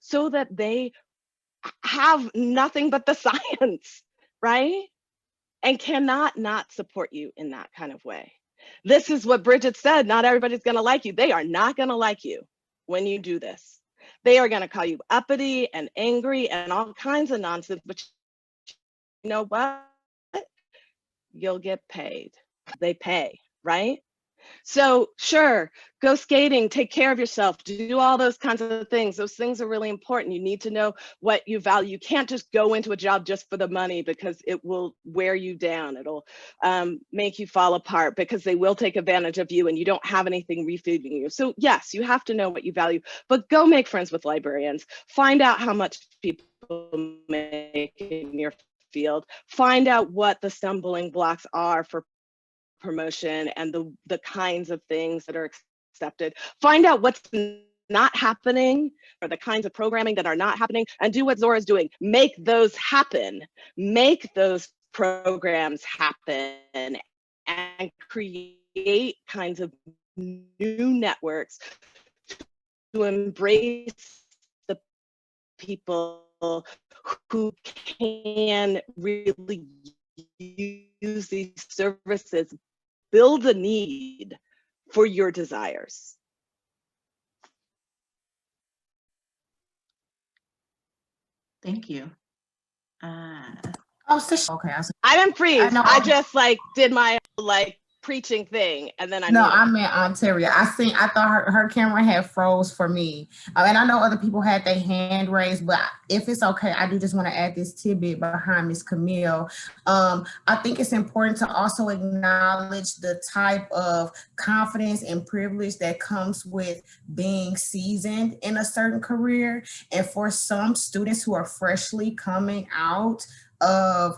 so that they have nothing but the science, right? And cannot not support you in that kind of way. This is what Bridget said, not everybody's gonna like you. They are not gonna like you when you do this. They are gonna call you uppity and angry and all kinds of nonsense, but you know what? You'll get paid. They pay, right? So sure, go skating, take care of yourself, do all those kinds of things. Those things are really important. You need to know what you value. You can't just go into a job just for the money because it will wear you down. It'll make you fall apart because they will take advantage of you and you don't have anything refeeding you. So yes, you have to know what you value, but go make friends with librarians. Find out how much people make in your field. Find out what the stumbling blocks are for promotion and the kinds of things that are accepted. Find out what's not happening or the kinds of programming that are not happening and do what Zora's doing. Make those happen. Make those programs happen and create kinds of new networks to embrace the people who can really use these services, build a need for your desires. Thank you. Okay. I didn't freeze. know. I just like did my like preaching thing and then I No, muted. I meant Aaunterria. I thought her camera had froze for me. And I know other people had their hand raised, but if it's okay, I do just want to add this tidbit behind Miss Camille. I think it's important to also acknowledge the type of confidence and privilege that comes with being seasoned in a certain career. And for some students who are freshly coming out of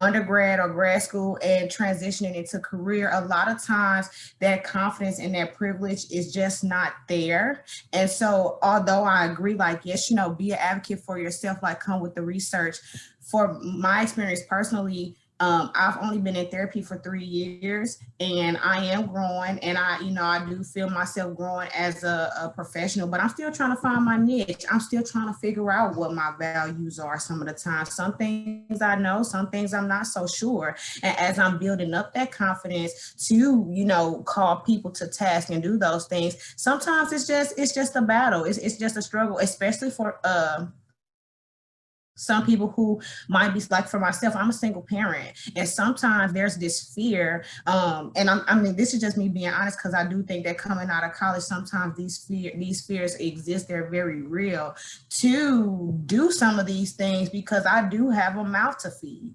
undergrad or grad school and transitioning into career, a lot of times that confidence and that privilege is just not there. And so although I agree, like, yes, you know, be an advocate for yourself, like come with the research. For my experience personally, I've only been in therapy for 3 years and I am growing, and I do feel myself growing as a professional, but I'm still trying to find my niche. I'm still trying to figure out what my values are some of the time. Some things I know, some things I'm not so sure. And as I'm building up that confidence to, call people to task and do those things, sometimes it's just a battle. It's just a struggle, especially for some people who might be, like for myself, I'm a single parent. And sometimes there's this fear. And this is just me being honest, because I do think that coming out of college, sometimes these fears exist. They're very real to do some of these things because I do have a mouth to feed.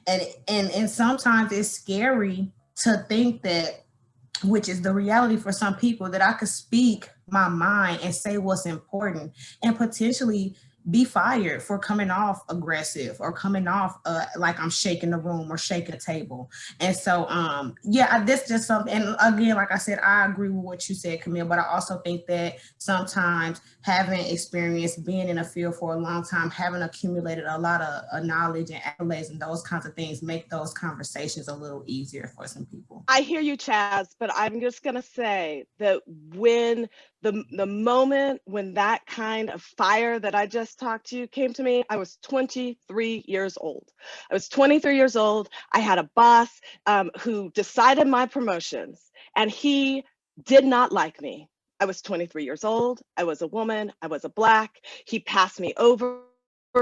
And sometimes it's scary to think that, which is the reality for some people, that I could speak my mind and say what's important and potentially be fired for coming off aggressive or coming off like I'm shaking the room or shaking the table. And so, that's just something. And again, like I said, I agree with what you said, Camille, but I also think that sometimes having experience being in a field for a long time, having accumulated a lot of knowledge and accolades and those kinds of things make those conversations a little easier for some people. I hear you, Chaz, but I'm just going to say that when the moment when that kind of fire that I just talked to you came to me, I was 23 years old. I was 23 years old. I had a boss who decided my promotions, and he did not like me. I was 23 years old. I was a woman. I was a Black. He passed me over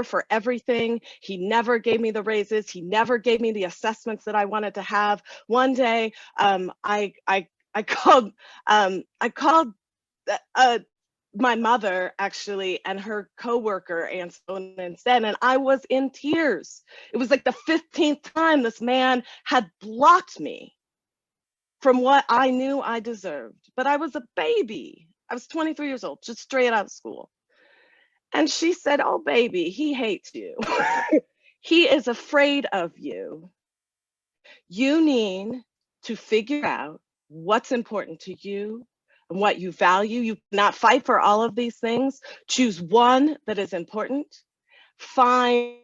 for everything. He never gave me the raises. He never gave me the assessments that I wanted to have. One day, I called my mother actually, and her coworker answered instead, and I was in tears. It was like the 15th time this man had blocked me from what I knew I deserved. But I was a baby. I was 23 years old, just straight out of school. And she said, "Oh, baby, he hates you. He is afraid of you. You need to figure out what's important to you and what you value. You cannot fight for all of these things. Choose one that is important. Find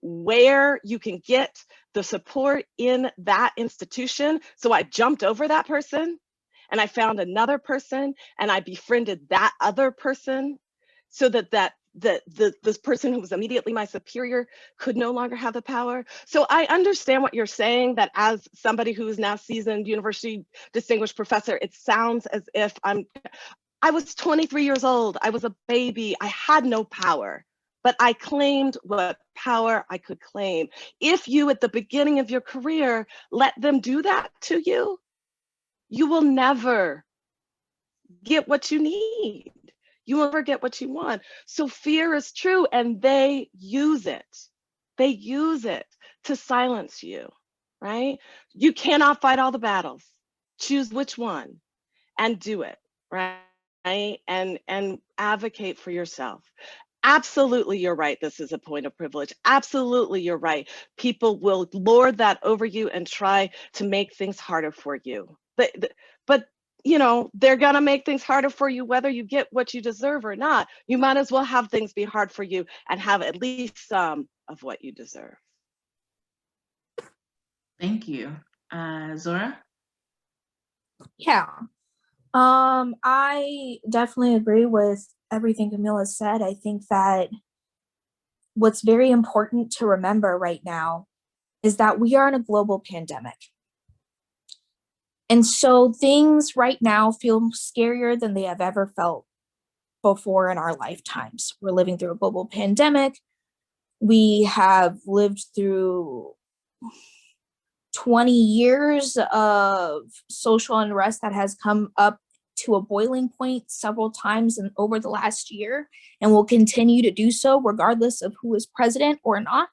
where you can get the support in that institution." So I jumped over that person and I found another person and I befriended that other person so that this person who was immediately my superior could no longer have the power. So I understand what you're saying, that as somebody who is now seasoned university distinguished professor, it sounds as if I was 23 years old. I was a baby. I had no power, but I claimed what power I could claim. If you, at the beginning of your career, let them do that to you, you will never get what you need. You will never get what you want. So fear is true, and they use it. They use it to silence you, right? You cannot fight all the battles. Choose which one and do it, right? And advocate for yourself. Absolutely, you're right. This is a point of privilege. Absolutely, you're right. People will lord that over you and try to make things harder for you. But they're gonna make things harder for you whether you get what you deserve or not. You might as well have things be hard for you and have at least some of what you deserve. Thank you. Zora? Yeah. I definitely agree with everything Camilla said. I think that what's very important to remember right now is that we are in a global pandemic. And so things right now feel scarier than they have ever felt before in our lifetimes. We're living through a global pandemic. We have lived through 20 years of social unrest that has come up to a boiling point several times over the last year, and will continue to do so regardless of who is president or not.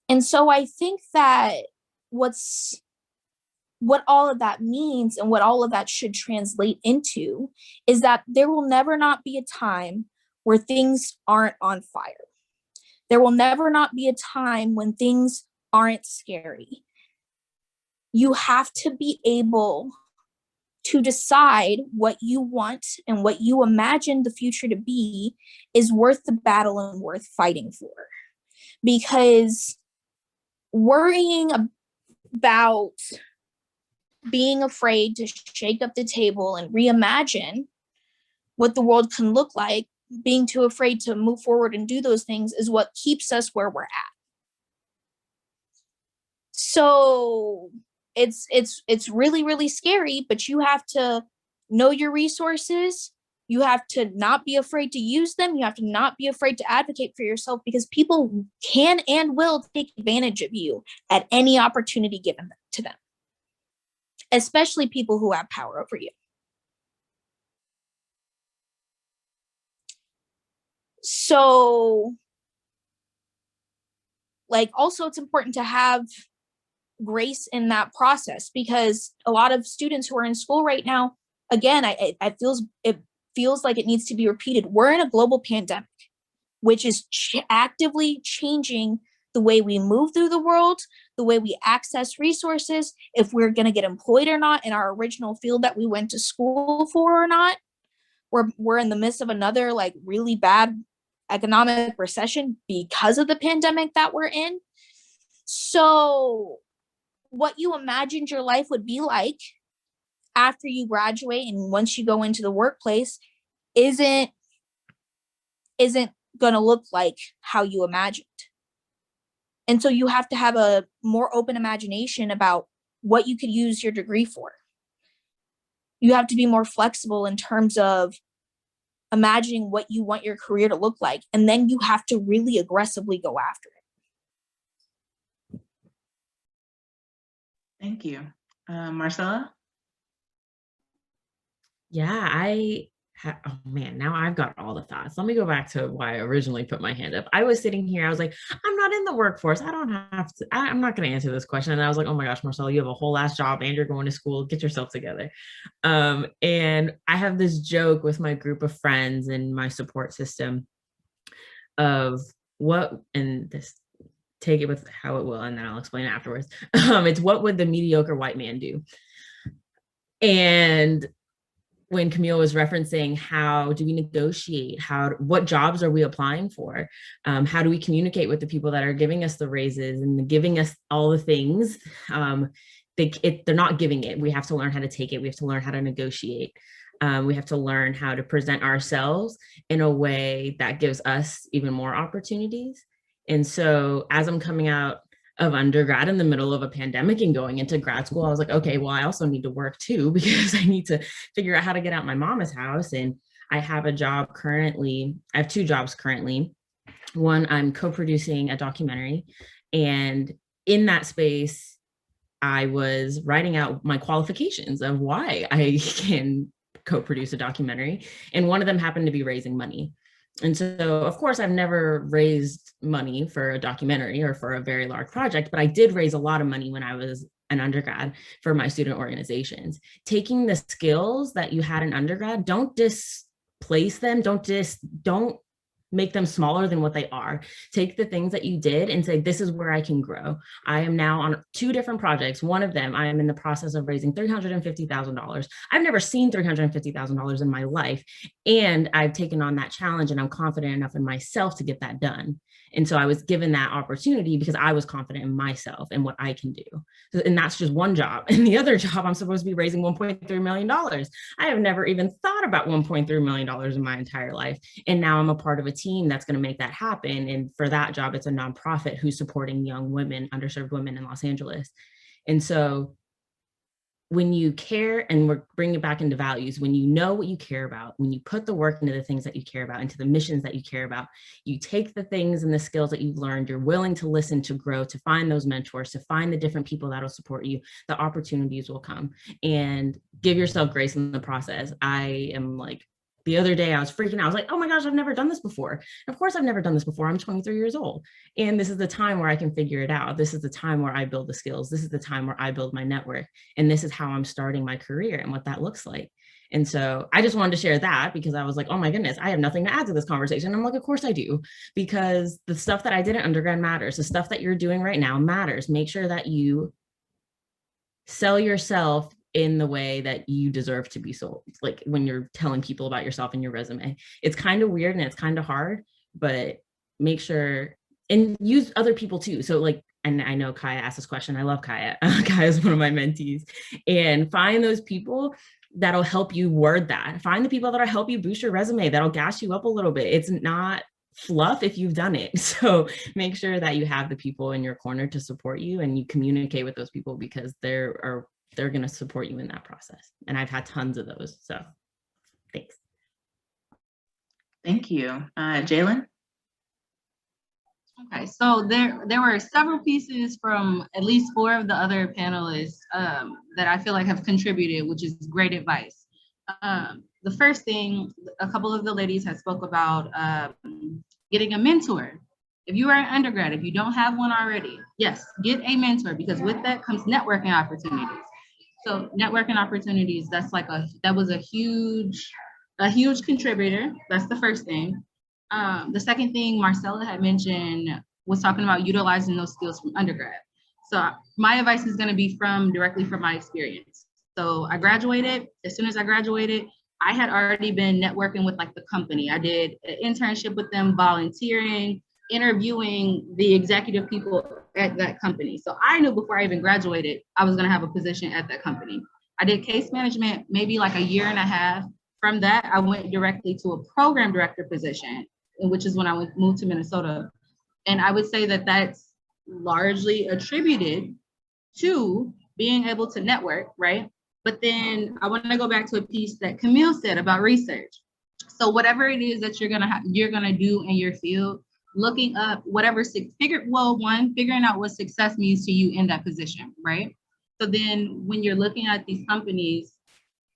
And so I think that what all of that means and what all of that should translate into is that there will never not be a time where things aren't on fire. There will never not be a time when things aren't scary. You have to be able to decide what you want and what you imagine the future to be is worth the battle and worth fighting for. Because worrying about being afraid to shake up the table and reimagine what the world can look like, being too afraid to move forward and do those things is what keeps us where we're at. So it's really, really scary, but you have to know your resources. You have to not be afraid to use them. You have to not be afraid to advocate for yourself, because people can and will take advantage of you at any opportunity given to them, especially people who have power over you. So, also it's important to have grace in that process, because a lot of students who are in school right now, again, it feels like it needs to be repeated. We're in a global pandemic, which is actively changing the way we move through the world, the way we access resources, if we're going to get employed or not in our original field that we went to school for or not. We're in the midst of another really bad economic recession because of the pandemic that we're in. So what you imagined your life would be like after you graduate and once you go into the workplace isn't going to look like how you imagined. And so you have to have a more open imagination about what you could use your degree for. You have to be more flexible in terms of imagining what you want your career to look like, and then you have to really aggressively go after it. Thank you. Marcela? Yeah, oh man, now I've got all the thoughts. Let me go back to why I originally put my hand up. I was sitting here, I was like, I'm not in the workforce. I don't have to, I'm not going to answer this question. And I was like, oh my gosh, Marcela, you have a whole ass job and you're going to school, get yourself together. And I have this joke with my group of friends and my support system of and this, take it with how it will, and then I'll explain it afterwards. It's what would the mediocre white man do? And when Camille was referencing how do we negotiate, what jobs are we applying for? How do we communicate with the people that are giving us the raises and giving us all the things? They're not giving it. We have to learn how to take it. We have to learn how to negotiate. We have to learn how to present ourselves in a way that gives us even more opportunities. And so as I'm coming out of undergrad in the middle of a pandemic and going into grad school, I was like, okay, well, I also need to work too, because I need to figure out how to get out my mama's house. And I have a job currently. I have two jobs currently. One, I'm co-producing a documentary. And in that space, I was writing out my qualifications of why I can co-produce a documentary. And one of them happened to be raising money. And so, of course, I've never raised money for a documentary or for a very large project, but I did raise a lot of money when I was an undergrad for my student organizations. Taking the skills that you had in undergrad, don't displace them, don't make them smaller than what they are. Take the things that you did and say, this is where I can grow. I am now on two different projects. One of them, I am in the process of raising $350,000. I've never seen $350,000 in my life. And I've taken on that challenge, and I'm confident enough in myself to get that done. And so I was given that opportunity because I was confident in myself and what I can do. And that's just one job. And the other job, I'm supposed to be raising $1.3 million. I have never even thought about $1.3 million in my entire life. And now I'm a part of a team that's going to make that happen. And for that job, it's a nonprofit who's supporting young women, underserved women in Los Angeles. And so when you care, and we're bringing it back into values, when you know what you care about, when you put the work into the things that you care about, into the missions that you care about, you take the things and the skills that you've learned, you're willing to listen, to grow, to find those mentors, to find the different people that'll support you, the opportunities will come. And give yourself grace in the process. I am like, the other day I was freaking out. I was like, oh my gosh, I've never done this before. And of course I've never done this before. I'm 23 years old. And this is the time where I can figure it out. This is the time where I build the skills. This is the time where I build my network. And this is how I'm starting my career and what that looks like. And so I just wanted to share that because I was like, oh my goodness, I have nothing to add to this conversation. I'm like, of course I do, because the stuff that I did in undergrad matters. The stuff that you're doing right now matters. Make sure that you sell yourself in the way that you deserve to be sold. Like when you're telling people about yourself in your resume, it's kind of weird and it's kind of hard, but make sure and use other people too. So like, and I know Kaya asked this question. I love Kaya. Kaya is one of my mentees, and find those people that'll help you word that. Find the people that'll help you boost your resume, that'll gas you up a little bit. It's not fluff if you've done it. So make sure that you have the people in your corner to support you, and you communicate with they're going to support you in that process. And I've had tons of those. So thanks. Thank you. Jaylen? Okay, so there were several pieces from at least 4 of the other panelists that I feel like have contributed, which is great advice. The first thing, a couple of the ladies had spoke about getting a mentor. If you are an undergrad, if you don't have one already, yes, get a mentor, because with that comes networking opportunities. So networking opportunities, that was a huge contributor. That's the first thing. The second thing Marcela had mentioned was talking about utilizing those skills from undergrad. So my advice is going to be directly from my experience. So I graduated. As soon as I graduated, I had already been networking with like the company. I did an internship with them, volunteering, interviewing the executive people at that company. So I knew before I even graduated, I was going to have a position at that company. I did case management, maybe like a year and a half. From that, I went directly to a program director position, which is when I moved to Minnesota. And I would say that that's largely attributed to being able to network, right? But then I want to go back to a piece that Camille said about research. So whatever it is that you're gonna do in your field, looking up figuring out what success means to you in that position, right? So then when you're looking at these companies,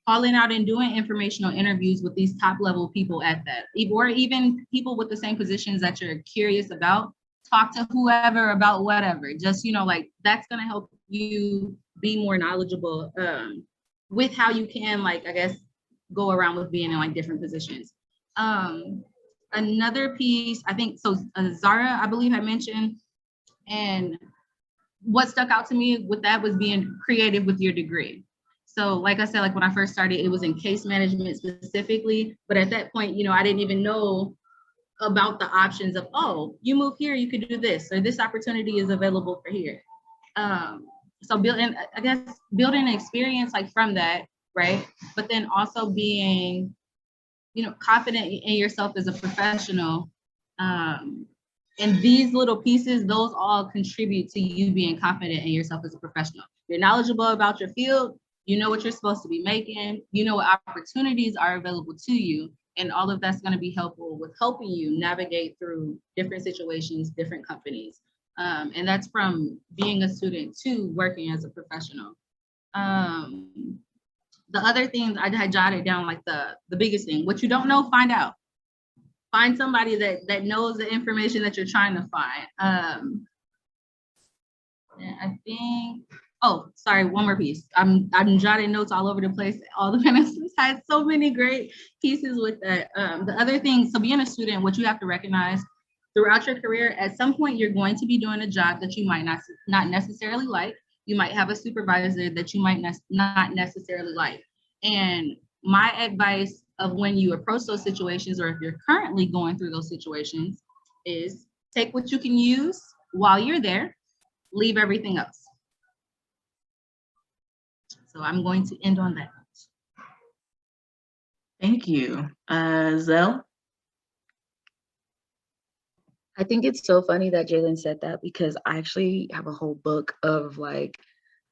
calling out and doing informational interviews with these top level people at that, or even people with the same positions that you're curious about, talk to whoever about whatever. Just, like that's gonna help you be more knowledgeable with how you can, like, I guess, go around with being in like different positions. Another piece, I think, so Zara, I believe I mentioned, and what stuck out to me with that was being creative with your degree. So like I said, like when I first started, it was in case management specifically, but at that point, I didn't even know about the options of, oh, you move here, you could do this, or this opportunity is available for here. So building an experience like from that, right? But then also being, confident in yourself as a professional. And these little pieces, those all contribute to you being confident in yourself as a professional. You're knowledgeable about your field, you know what you're supposed to be making, you know what opportunities are available to you, and all of that's going to be helpful with helping you navigate through different situations, different companies. And that's from being a student to working as a professional. The other things I had jotted down, like the biggest thing, what you don't know, find out. Find somebody that knows the information that you're trying to find. And I think, oh, sorry, one more piece. I'm jotting notes all over the place. All the panelists had so many great pieces with that. The other thing, so being a student, what you have to recognize throughout your career, at some point you're going to be doing a job that you might not necessarily like. You might have a supervisor that you might not necessarily like. And my advice of when you approach those situations, or if you're currently going through those situations, is take what you can use while you're there, leave everything else. So I'm going to end on that. Thank you. Zelle? I think it's so funny that Jaylen said that, because I actually have a whole book of like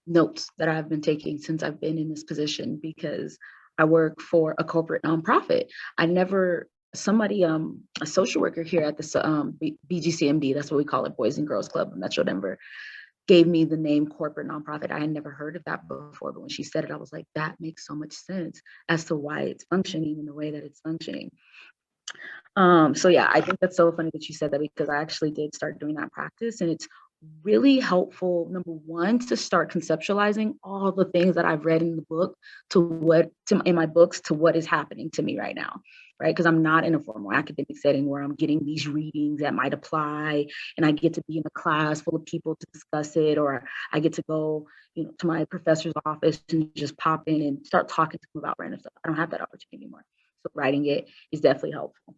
notes that I've been taking since I've been in this position, because I work for a corporate nonprofit. I never, somebody, a social worker here at the BGCMD, that's what we call it, Boys and Girls Club in Metro Denver, gave me the name corporate nonprofit. I had never heard of that before, but when she said it, I was like, that makes so much sense as to why it's functioning in the way that it's functioning. So yeah, I think that's so funny that you said that, because I actually did start doing that practice, and it's really helpful, number one, to start conceptualizing all the things that I've read in the book in my books to what is happening to me right now, right? Because I'm not in a formal academic setting where I'm getting these readings that might apply, and I get to be in a class full of people to discuss it, or I get to go, to my professor's office and just pop in and start talking to them about random stuff. I don't have that opportunity anymore. So writing it is definitely helpful.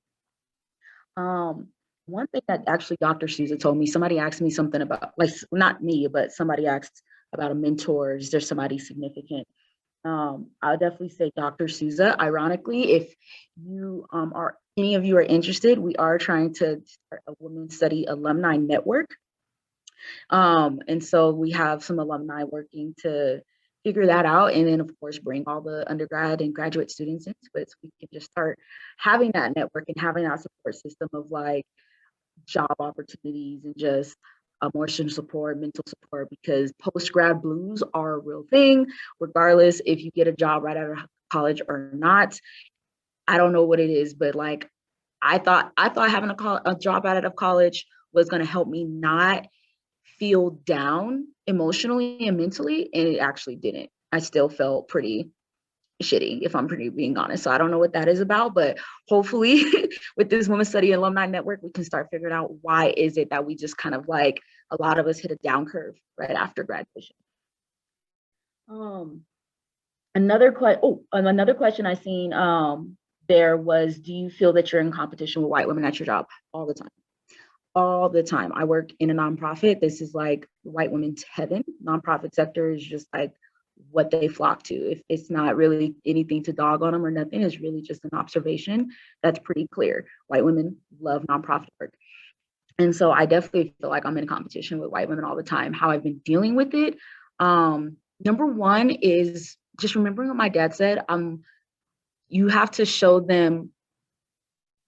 One thing that actually Dr. Souza told me, somebody asked me something about, like, not me, but somebody asked about a mentor. Is there somebody significant? I would definitely say Dr. Souza. Ironically, if you any of you are interested, we are trying to start a women's study alumni network. And so we have some alumni working to figure that out, and then of course bring all the undergrad and graduate students into it, so we can just start having that network and having that support system of like job opportunities and just emotional support, mental support, because post-grad blues are a real thing, regardless if you get a job right out of college or not. I don't know what it is, but like I thought having a job out of college was going to help me not feel down emotionally and mentally, and it actually didn't. I still felt pretty shitty, if I'm being honest. So I don't know what that is about, but hopefully with this Women's Study Alumni Network, we can start figuring out why is it that we just kind of like, a lot of us hit a down curve right after graduation. Another question I seen there was, do you feel that you're in competition with white women at your job? All the time. All the time. I work in a nonprofit. This is like white women's heaven. Nonprofit sector is just like what they flock to. If it's not really anything to dog on them or nothing, it's really just an observation that's pretty clear. White women love nonprofit work. And so I definitely feel like I'm in competition with white women all the time. How I've been dealing with it. Number one is just remembering what my dad said. You have to show them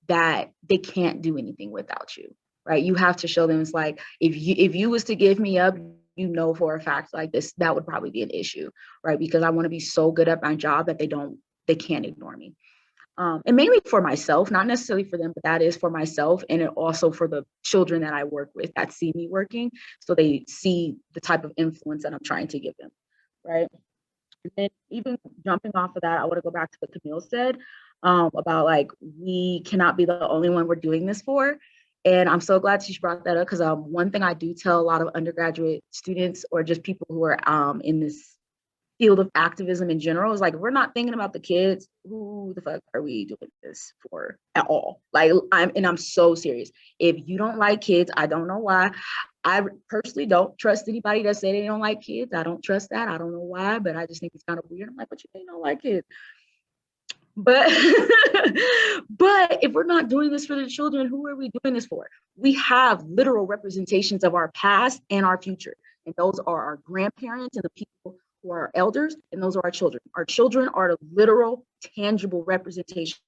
that they can't do anything without you. Right? You have to show them, it's like, if you was to give me up, for a fact like this, that would probably be an issue, right? Because I want to be so good at my job that they can't ignore me. And mainly for myself, not necessarily for them, but that is for myself. And it also for the children that I work with that see me working. So they see the type of influence that I'm trying to give them, right? And then even jumping off of that, I want to go back to what Camille said about like, we cannot be the only one we're doing this for. And I'm so glad she brought that up, because one thing I do tell a lot of undergraduate students, or just people who are in this field of activism in general, is like, if we're not thinking about the kids, who the fuck are we doing this for at all? Like, I'm so serious. If you don't like kids, I don't know why. I personally don't trust anybody that say they don't like kids. I don't trust that. I don't know why, but I just think it's kind of weird. I'm like, but you don't like kids. But if we're not doing this for the children, who are we doing this for? We have literal representations of our past and our future. And those are our grandparents and the people who are our elders, and those are our children. Our children are the literal, tangible representation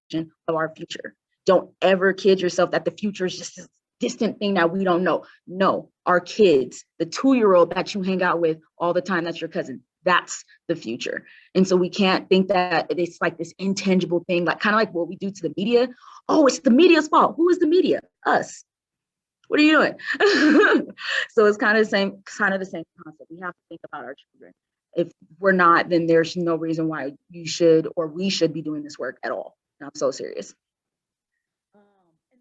of our future. Don't ever kid yourself that the future is just this distant thing that we don't know. No, our kids, the 2-year-old that you hang out with all the time, that's your cousin. That's the future. And so we can't think that it's like this intangible thing, like kind of like what we do to the media. Oh, it's the media's fault. Who is the media? Us. What are you doing? So it's kind of the same concept. We have to think about our children. If we're not, then there's no reason why you should or we should be doing this work at all. And I'm so serious.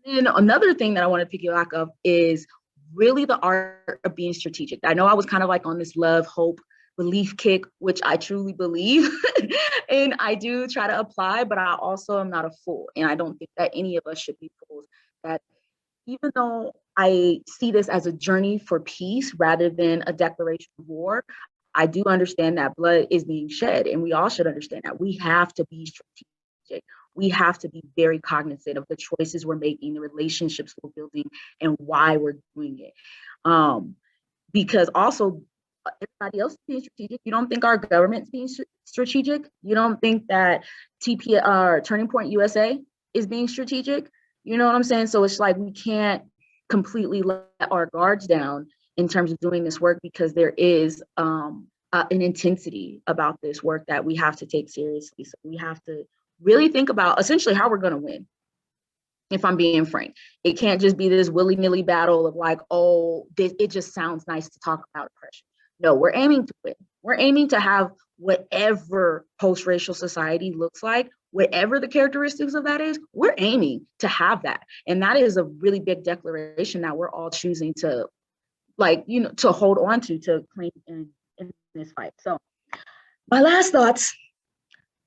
And then another thing that I want to piggyback of is really the art of being strategic. I know I was kind of like on this love, hope, belief kick, which I truly believe and I do try to apply, but I also am not a fool. And I don't think that any of us should be fools. That even though I see this as a journey for peace rather than a declaration of war, I do understand that blood is being shed, and we all should understand that. We have to be strategic. We have to be very cognizant of the choices we're making, the relationships we're building, and why we're doing it. Because also, everybody else is being strategic. You don't think our government's being strategic. You don't think that Turning Point USA is being strategic. You know what I'm saying? So it's like we can't completely let our guards down in terms of doing this work, because there is an intensity about this work that we have to take seriously. So we have to really think about essentially how we're going to win. If I'm being frank, it can't just be this willy-nilly battle of like, oh, it just sounds nice to talk about oppression. No, we're aiming to win. We're aiming to have whatever post-racial society looks like, whatever the characteristics of that is, we're aiming to have that. And that is a really big declaration that we're all choosing to, like, you know, to hold on to claim in this fight. So my last thoughts,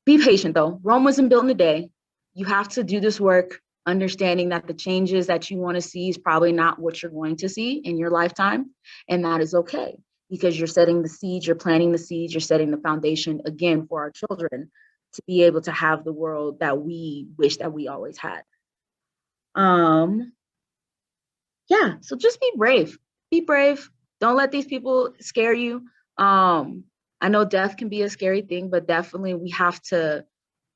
be patient though. Rome wasn't built in a day. You have to do this work, understanding that the changes that you want to see is probably not what you're going to see in your lifetime. And that is okay, because you're setting the seeds, you're planting the seeds, you're setting the foundation again for our children to be able to have the world that we wish that we always had. Yeah, so just be brave. Be brave. Don't let these people scare you. I know death can be a scary thing, but definitely we have to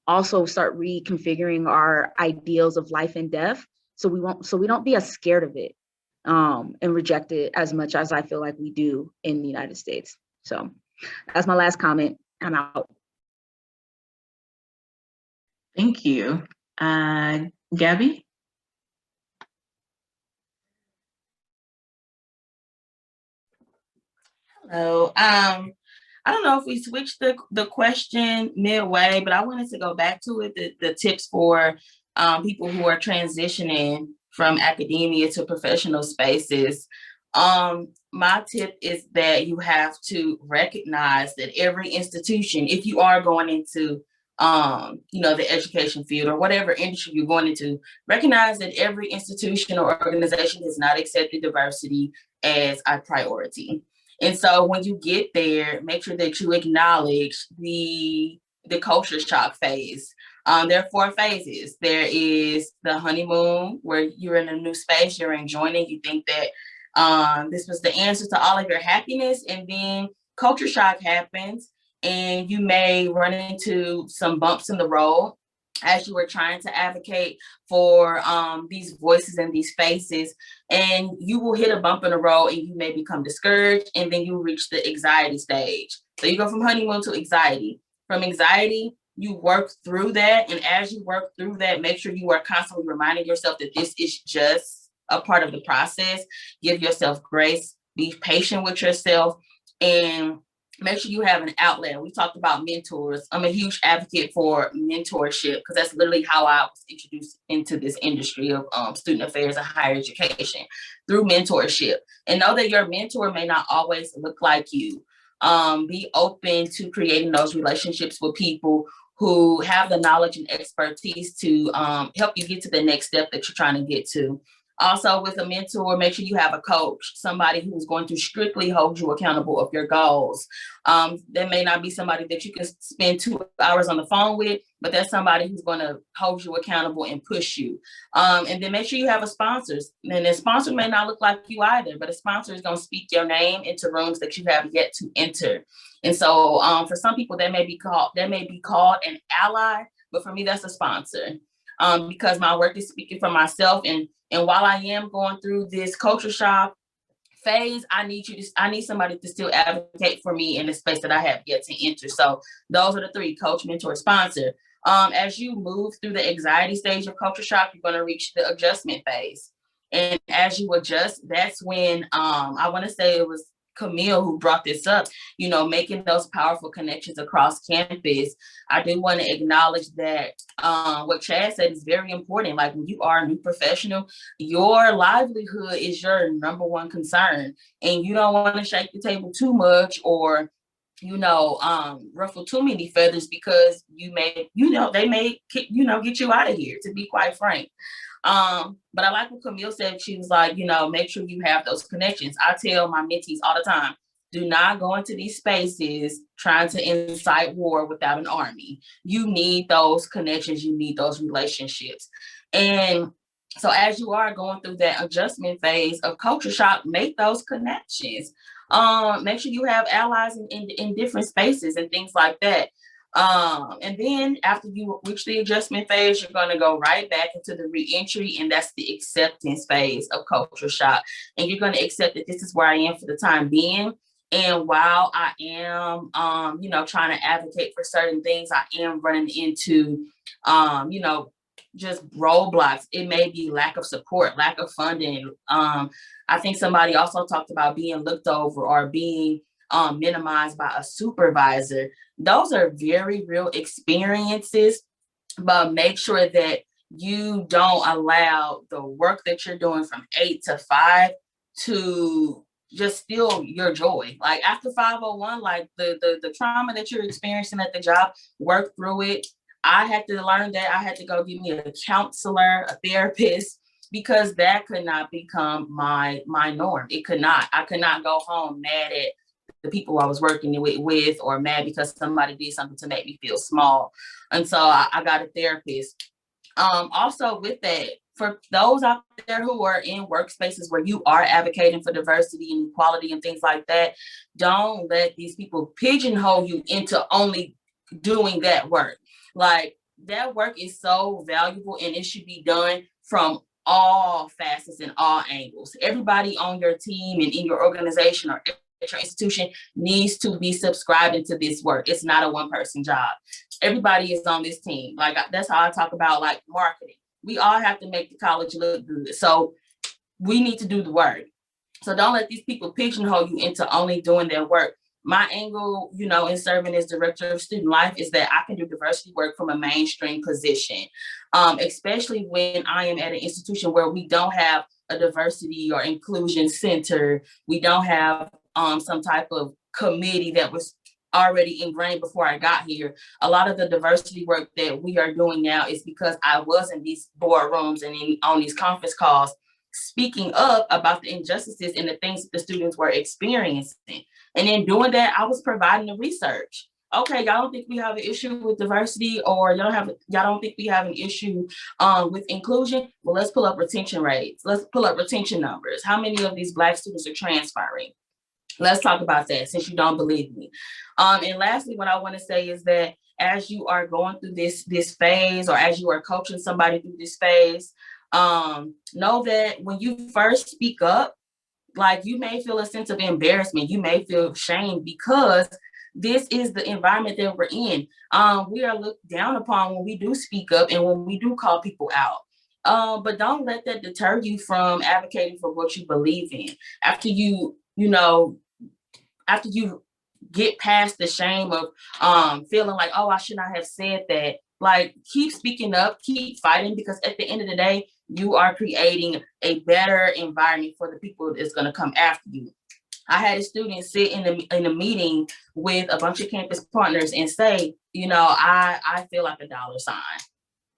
also start reconfiguring our ideals of life and death, so we don't be as scared of it and reject it as much as I feel like we do in the United States. So that's my last comment. I'm out. Thank you. Gabby? Hello. I don't know if we switched the question midway, but I wanted to go back to it, the tips for people who are transitioning from academia to professional spaces. My tip is that you have to recognize that every institution, if you are going into the education field or whatever industry you're going into, recognize that every institution or organization has not accepted diversity as a priority. And so when you get there, make sure that you acknowledge the culture shock phase. There are 4 phases. There is the honeymoon, where you're in a new space, you're enjoying it, you think that this was the answer to all of your happiness, and then culture shock happens, and you may run into some bumps in the road as you were trying to advocate for these voices and these faces, and you will hit a bump in the road and you may become discouraged, and then you reach the anxiety stage. So you go from honeymoon to anxiety. From anxiety, you work through that, and as you work through that, make sure you are constantly reminding yourself that this is just a part of the process. Give yourself grace, be patient with yourself, and make sure you have an outlet. We talked about mentors. I'm a huge advocate for mentorship, because that's literally how I was introduced into this industry of student affairs and higher education, through mentorship. And know that your mentor may not always look like you. Be open to creating those relationships with people who have the knowledge and expertise to help you get to the next step that you're trying to get to. Also, with a mentor, make sure you have a coach, somebody who's going to strictly hold you accountable of your goals. There may not be somebody that you can spend 2 hours on the phone with, but there's somebody who's going to hold you accountable and push you. And then make sure you have a sponsor. And a sponsor may not look like you either, but a sponsor is going to speak your name into rooms that you have yet to enter. And so for some people, that may be called an ally, but for me, that's a sponsor. Because my work is speaking for myself, and while I am going through this culture shock phase, I need somebody to still advocate for me in the space that I have yet to enter. So those are the 3: coach, mentor, sponsor. As you move through the anxiety stage of culture shock, you're going to reach the adjustment phase. And as you adjust, that's when I want to say it was Camille who brought this up, making those powerful connections across campus. I do want to acknowledge that what Chad said is very important. Like, when you are a new professional, your livelihood is your number one concern, and you don't want to shake the table too much or ruffle too many feathers, because they may get you out of here, to be quite frank. But I like what Camille said. She was like, make sure you have those connections. I tell my mentees all the time, do not go into these spaces trying to incite war without an army. You need those connections. You need those relationships. And so as you are going through that adjustment phase of culture shock, make those connections. Make sure you have allies in different spaces and things like that. And then after you reach the adjustment phase, you're going to go right back into the reentry, and that's the acceptance phase of culture shock. And you're going to accept that this is where I am for the time being. And while I am, trying to advocate for certain things, I am running into, just roadblocks. It may be lack of support, lack of funding. I think somebody also talked about being looked over or being minimized by a supervisor. Those are very real experiences, but make sure that you don't allow the work that you're doing from 8 to 5 to just steal your joy. Like after 501, like the trauma that you're experiencing at the job, work through it. I had to learn that. I had to go get me a counselor, a therapist, because that could not become my norm. It could not. I could not go home mad at the people I was working with or mad because somebody did something to make me feel small. And so I got a therapist. Also with that, for those out there who are in workspaces where you are advocating for diversity and equality and things like that, don't let these people pigeonhole you into only doing that work. Like that work is so valuable and it should be done from all facets and all angles. Everybody on your team and in your organization or your institution needs to be subscribed into this work. It's not a one-person job. Everybody is on this team. Like that's how I talk about like marketing. We all have to make the college look good. So we need to do the work. So don't let these people pigeonhole you into only doing their work. My angle, in serving as director of student life is that I can do diversity work from a mainstream position, especially when I am at an institution where we don't have a diversity or inclusion center. We don't have some type of committee that was already ingrained before I got here. A lot of the diversity work that we are doing now is because I was in these boardrooms and on these conference calls speaking up about the injustices and the things that the students were experiencing. And in doing that, I was providing the research. Okay, y'all don't think we have an issue with diversity, or y'all don't think we have an issue with inclusion? Well, let's pull up retention rates. Let's pull up retention numbers. How many of these Black students are transferring? Let's talk about that since you don't believe me. And lastly, what I want to say is that as you are going through this phase, or as you are coaching somebody through this phase, know that when you first speak up, like you may feel a sense of embarrassment, you may feel shame because this is the environment that we're in. We are looked down upon when we do speak up and when we do call people out. But don't let that deter you from advocating for what you believe in. After you get past the shame of feeling like, oh, I should not have said that, like keep speaking up, keep fighting, because at the end of the day, you are creating a better environment for the people that's going to come after you. I had a student sit in a meeting with a bunch of campus partners and say, I feel like a dollar sign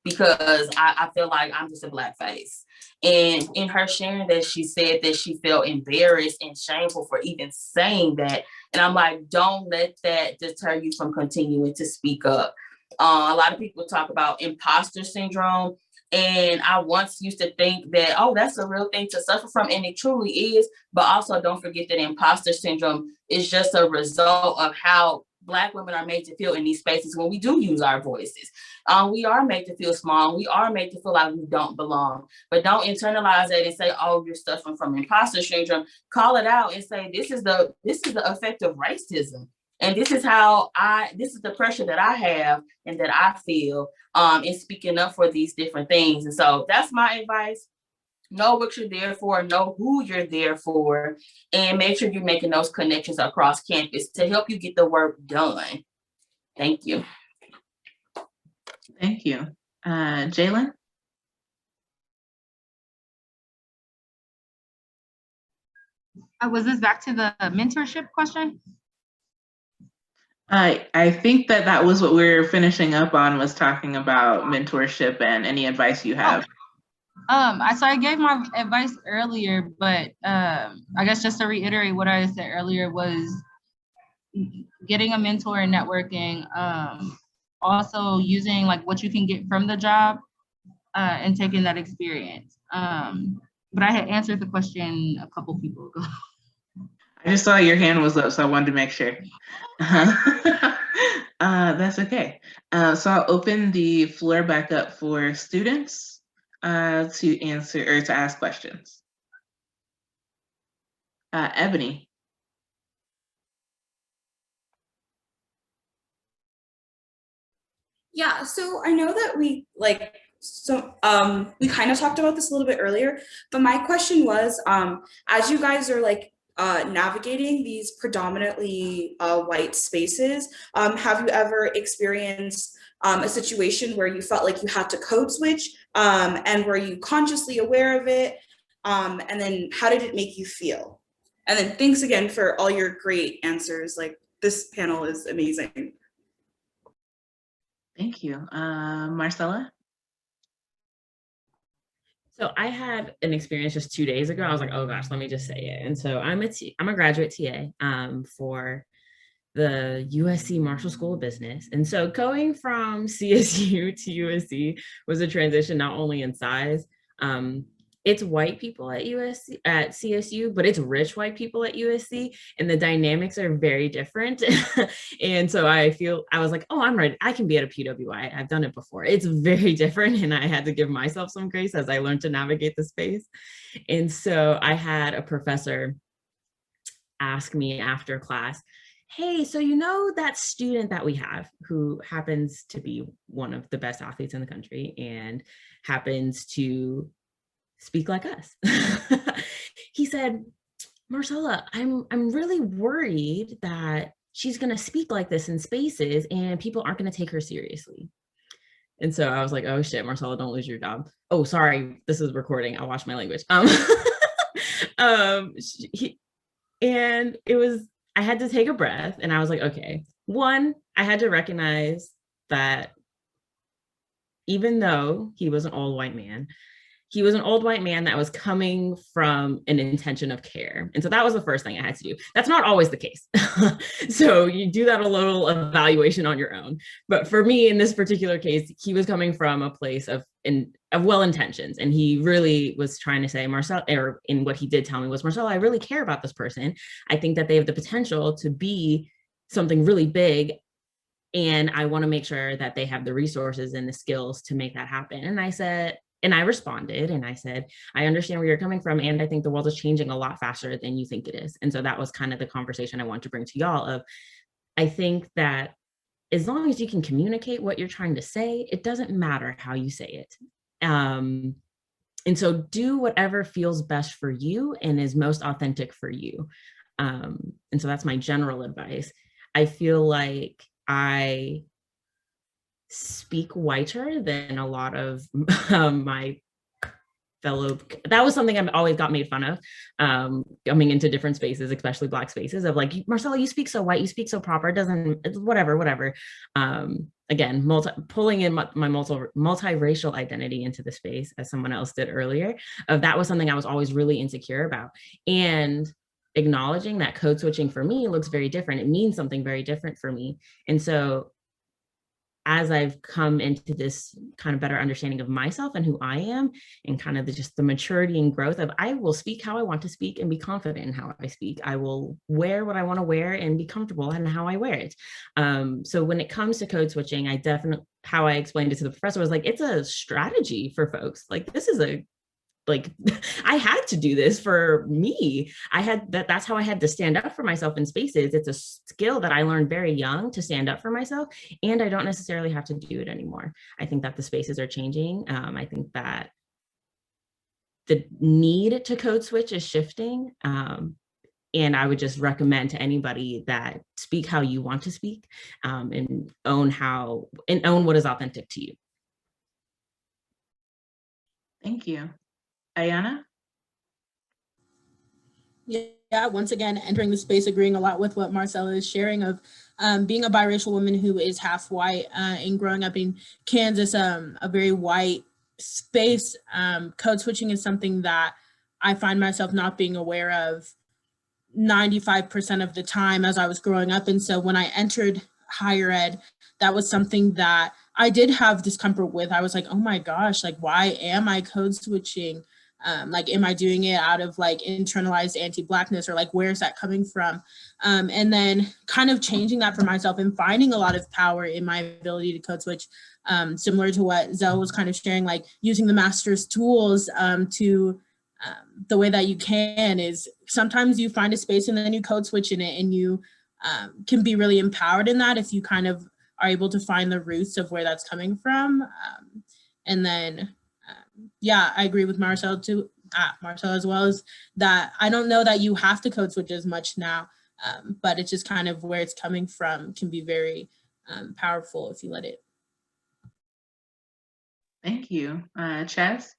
because I feel like I'm just a Black face. And in her sharing that, she said that she felt embarrassed and shameful for even saying that. And I'm like, don't let that deter you from continuing to speak up. A lot of people talk about imposter syndrome. And I once used to think that, oh, that's a real thing to suffer from. And it truly is. But also don't forget that imposter syndrome is just a result of how Black women are made to feel in these spaces when we do use our voices. We are made to feel small. We are made to feel like we don't belong. But don't internalize that and say, oh, you're suffering from imposter syndrome. Call it out and say, this is the effect of racism. And this is the pressure that I have and that I feel in speaking up for these different things. And so that's my advice. Know what you're there for, know who you're there for, and make sure you're making those connections across campus to help you get the work done. Thank you. Thank you. Jaylen? Was this back to the mentorship question? I think that was what we were finishing up on, was talking about mentorship and any advice you have. So I gave my advice earlier, but I guess just to reiterate what I said earlier was getting a mentor and networking, also using like what you can get from the job and taking that experience. But I had answered the question a couple people ago. I just saw your hand was up, so I wanted to make sure. That's okay. So I'll open the floor back up for students to answer or to ask questions. Ebony. Yeah, so I know that we kind of talked about this a little bit earlier, but my question was, as you guys are navigating these predominantly white spaces, have you ever experienced a situation where you felt like you had to code switch, and were you consciously aware of it? And then how did it make you feel? And then thanks again for all your great answers. Like, this panel is amazing. Thank you. Marcela? So I had an experience just 2 days ago. I was like, oh gosh, let me just say it. And so I'm a graduate TA for the USC Marshall School of Business. And so going from CSU to USC was a transition not only in size, it's white people at CSU, but it's rich white people at USC, and the dynamics are very different. And so I was like, oh, I'm ready. I can be at a PWI. I've done it before. It's very different, and I had to give myself some grace as I learned to navigate the space. And so I had a professor ask me after class, hey, so you know that student that we have who happens to be one of the best athletes in the country and happens to speak like us. He said, Marcela, I'm really worried that she's going to speak like this in spaces and people aren't going to take her seriously. And so I was like, oh shit, Marcela, don't lose your job. Oh, sorry, this is recording. I'll watch my language. And it was, I had to take a breath, and I was like, okay, one, I had to recognize that even though he was an old white man, he was an old white man that was coming from an intention of care. And so that was the first thing I had to do. That's not always the case. So you do that a little evaluation on your own. But for me, in this particular case, he was coming from a place of well intentions. And he really was trying to say, Marcel, or in what he did tell me was, Marcel, I really care about this person. I think that they have the potential to be something really big. And I want to make sure that they have the resources and the skills to make that happen. And I responded and I said, I understand where you're coming from. And I think the world is changing a lot faster than you think it is. And so that was kind of the conversation I want to bring to y'all of, I think that as long as you can communicate what you're trying to say, it doesn't matter how you say it. And so do whatever feels best for you and is most authentic for you. And so that's my general advice. I feel like I speak whiter than a lot of my fellow, that was something I've always got made fun of, coming into different spaces, especially Black spaces, of like, Marcela, you speak so white, you speak so proper, whatever. Again, pulling in my multiracial identity into the space, as someone else did earlier, that was something I was always really insecure about. And acknowledging that code switching for me looks very different. It means something very different for me. And so as I've come into this kind of better understanding of myself and who I am, and kind of just the maturity and growth of, I will speak how I want to speak and be confident in how I speak. I will wear what I want to wear and be comfortable in how I wear it. So when it comes to code switching, how I explained it to the professor was like, it's a strategy for folks. Like, this is I had to do this for me. That's how I had to stand up for myself in spaces. It's a skill that I learned very young to stand up for myself, and I don't necessarily have to do it anymore. I think that the spaces are changing. I think that the need to code switch is shifting. And I would just recommend to anybody that speak how you want to speak, and own what is authentic to you. Thank you. Ayanna? Yeah, once again, entering the space, agreeing a lot with what Marcela is sharing of being a biracial woman who is half white and growing up in Kansas, a very white space. Code switching is something that I find myself not being aware of 95% of the time as I was growing up. And so when I entered higher ed, that was something that I did have discomfort with. I was like, oh my gosh, like, why am I code switching? Like, am I doing it out of like internalized anti-Blackness, or like, where's that coming from? And then kind of changing that for myself and finding a lot of power in my ability to code switch, similar to what Zelle was kind of sharing, like using the master's tools to the way that you can is sometimes you find a space and then you code switch in it, and you can be really empowered in that if you kind of are able to find the roots of where that's coming from. And then, yeah, I agree with Marcel too, Marcel as well, as that I don't know that you have to code switch as much now, but it's just kind of where it's coming from can be very powerful if you let it. Thank you. Chaz?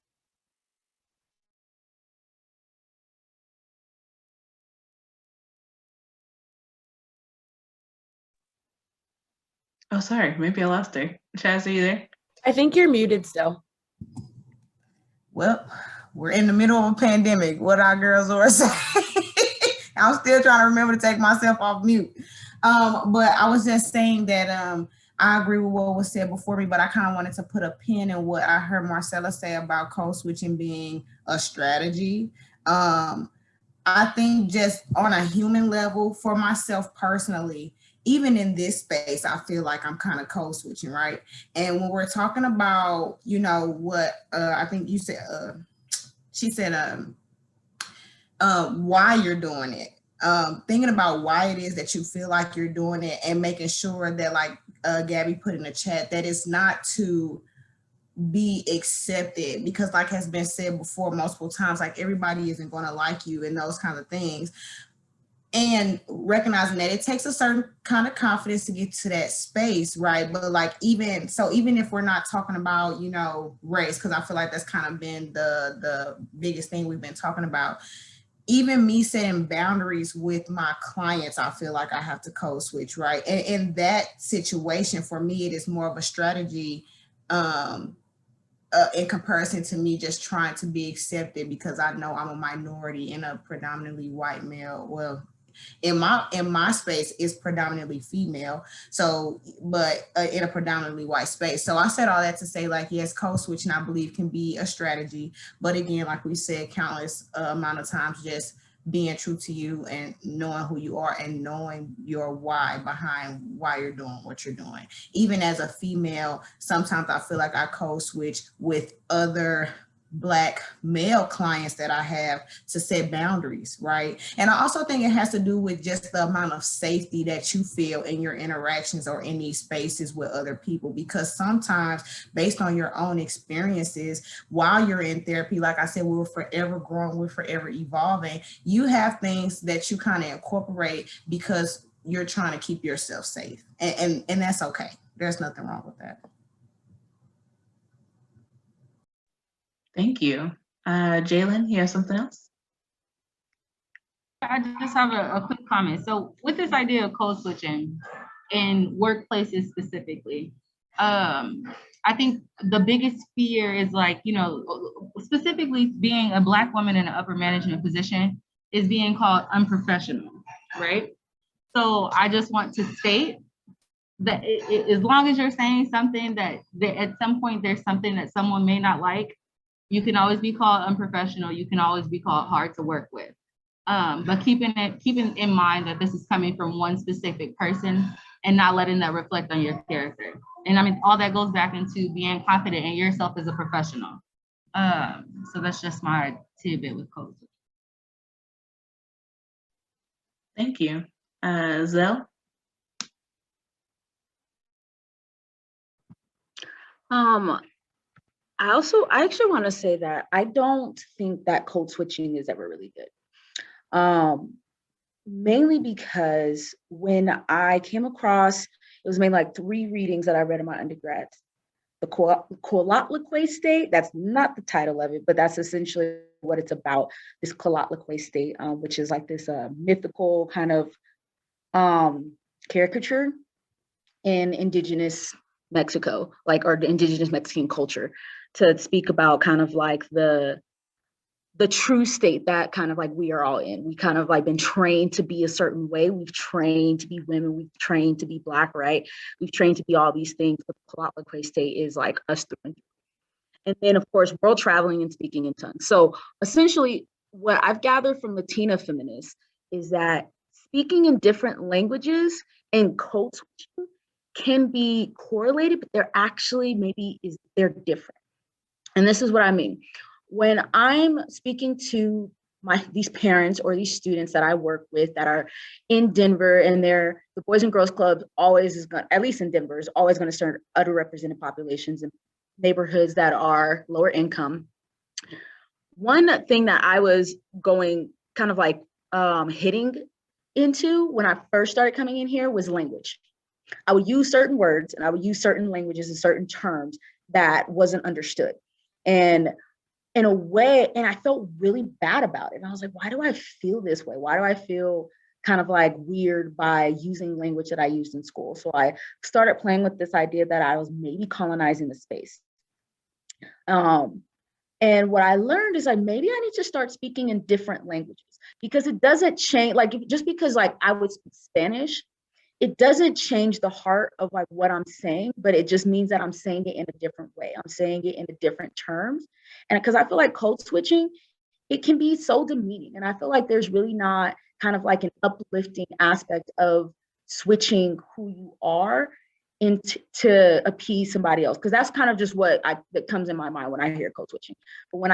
Oh, sorry, maybe I lost her. Chaz, are you there? I think you're muted still. Well, we're in the middle of a pandemic. What our girls are saying. I'm still trying to remember to take myself off mute. But I was just saying that I agree with what was said before me, but I kind of wanted to put a pin in what I heard Marcela say about code switching being a strategy. I think just on a human level, for myself personally, even in this space, I feel like I'm kind of code switching, right? And when we're talking about, you know, what I think you said, she said, why you're doing it. Thinking about why it is that you feel like you're doing it, and making sure that, like Gabby put in the chat, that it's not to be accepted, because like has been said before multiple times, like everybody isn't going to like you and those kinds of things. And recognizing that it takes a certain kind of confidence to get to that space, right? But like, even if we're not talking about, you know, race, because I feel like that's kind of been the biggest thing we've been talking about. Even me setting boundaries with my clients, I feel like I have to code switch, right? And in that situation, for me, it is more of a strategy in comparison to me just trying to be accepted, because I know I'm a minority in a predominantly white male. Well, in my space is predominantly female, so but in a predominantly white space. So I said all that to say, like, yes, code switching I believe can be a strategy, but again, like we said countless amount of times, just being true to you and knowing who you are and knowing your why behind why you're doing what you're doing. Even as a female, sometimes I feel like I code switch with other Black male clients that I have to set boundaries, right? And I also think it has to do with just the amount of safety that you feel in your interactions or in these spaces with other people, because sometimes based on your own experiences while you're in therapy, like I said, we're forever growing, we're forever evolving. You have things that you kind of incorporate because you're trying to keep yourself safe, and that's okay. There's nothing wrong with that. Thank you. Jaylen, you have something else? I just have a quick comment. So with this idea of code switching in workplaces specifically, I think the biggest fear is, like, you know, specifically being a Black woman in an upper management position is being called unprofessional, right? So I just want to state that as long as you're saying something that at some point there's something that someone may not like, you can always be called unprofessional. You can always be called hard to work with. But keeping in mind that this is coming from one specific person and not letting that reflect on your character. And I mean, all that goes back into being confident in yourself as a professional. So that's just my tidbit with code. Thank you. Zelle? I actually want to say that I don't think that code switching is ever really good. Mainly because when I came across, it was mainly like 3 readings that I read in my undergrad. The colloquial state, that's not the title of it, but that's essentially what it's about, this colloquial state, which is like this mythical kind of caricature in indigenous Mexico, like, or the indigenous Mexican culture, to speak about kind of like the true state that kind of like we are all in. We kind of like been trained to be a certain way. We've trained to be women. We've trained to be Black, right? We've trained to be all these things, but the colloquial state is like us through and through. and then of course, world traveling and speaking in tongues. So essentially what I've gathered from Latina feminists is that speaking in different languages and code switching can be correlated, but they're actually they're different. And this is what I mean. When I'm speaking to these parents or these students that I work with that are in Denver, and the Boys and Girls Club always is going, at least in Denver, is always going to serve underrepresented populations in neighborhoods that are lower income. One thing that I was going kind of like hitting into when I first started coming in here was language. I would use certain words and I would use certain languages and certain terms that wasn't understood. And in a way, and I felt really bad about it. And I was like, why do I feel this way? Why do I feel kind of like weird by using language that I used in school? So I started playing with this idea that I was maybe colonizing the space. And what I learned is like, maybe I need to start speaking in different languages, because it doesn't change, like just because like I would speak Spanish, it doesn't change the heart of like what I'm saying, but it just means that I'm saying it in a different way. I'm saying it in a different terms. And because I feel like code switching, it can be so demeaning. And I feel like there's really not kind of like an uplifting aspect of switching who you are to appease somebody else. Because that's kind of just what that comes in my mind when I hear code switching. But when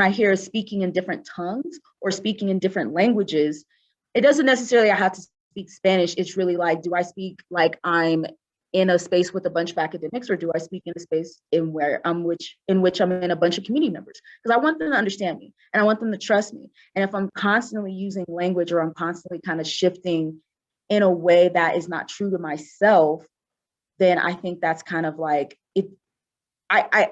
I hear speaking in different tongues or speaking in different languages, it doesn't necessarily have to speak Spanish. It's really like, do I speak like I'm in a space with a bunch of academics, or do I speak in a space in which I'm in a bunch of community members? Because I want them to understand me and I want them to trust me. And if I'm constantly using language, or I'm constantly kind of shifting in a way that is not true to myself, then I think that's kind of like it. I'm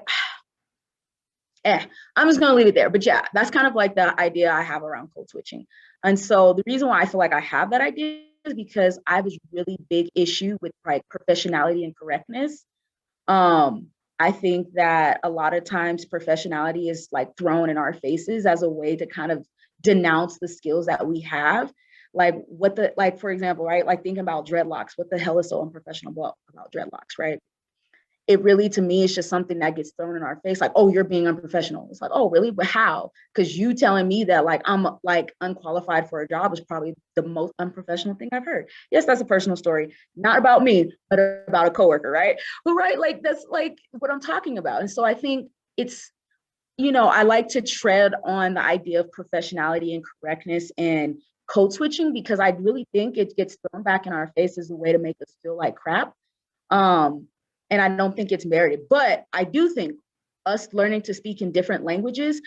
just gonna leave it there. But yeah, that's kind of like the idea I have around code switching. And so the reason why I feel like I have that idea is because I have this really big issue with like professionality and correctness. I think that a lot of times professionality is like thrown in our faces as a way to kind of denounce the skills that we have. Like for example, right? Like thinking about dreadlocks, what the hell is so unprofessional about dreadlocks, right? It really, to me, it's just something that gets thrown in our face. Like, oh, you're being unprofessional. It's like, oh, really? But how? Because you telling me that like I'm like unqualified for a job is probably the most unprofessional thing I've heard. Yes, that's a personal story, not about me, but about a coworker, right? But right, like that's like what I'm talking about. And so I think it's, I like to tread on the idea of professionality and correctness and code switching, because I really think it gets thrown back in our face as a way to make us feel like crap. And I don't think it's merited, but I do think us learning to speak in different languages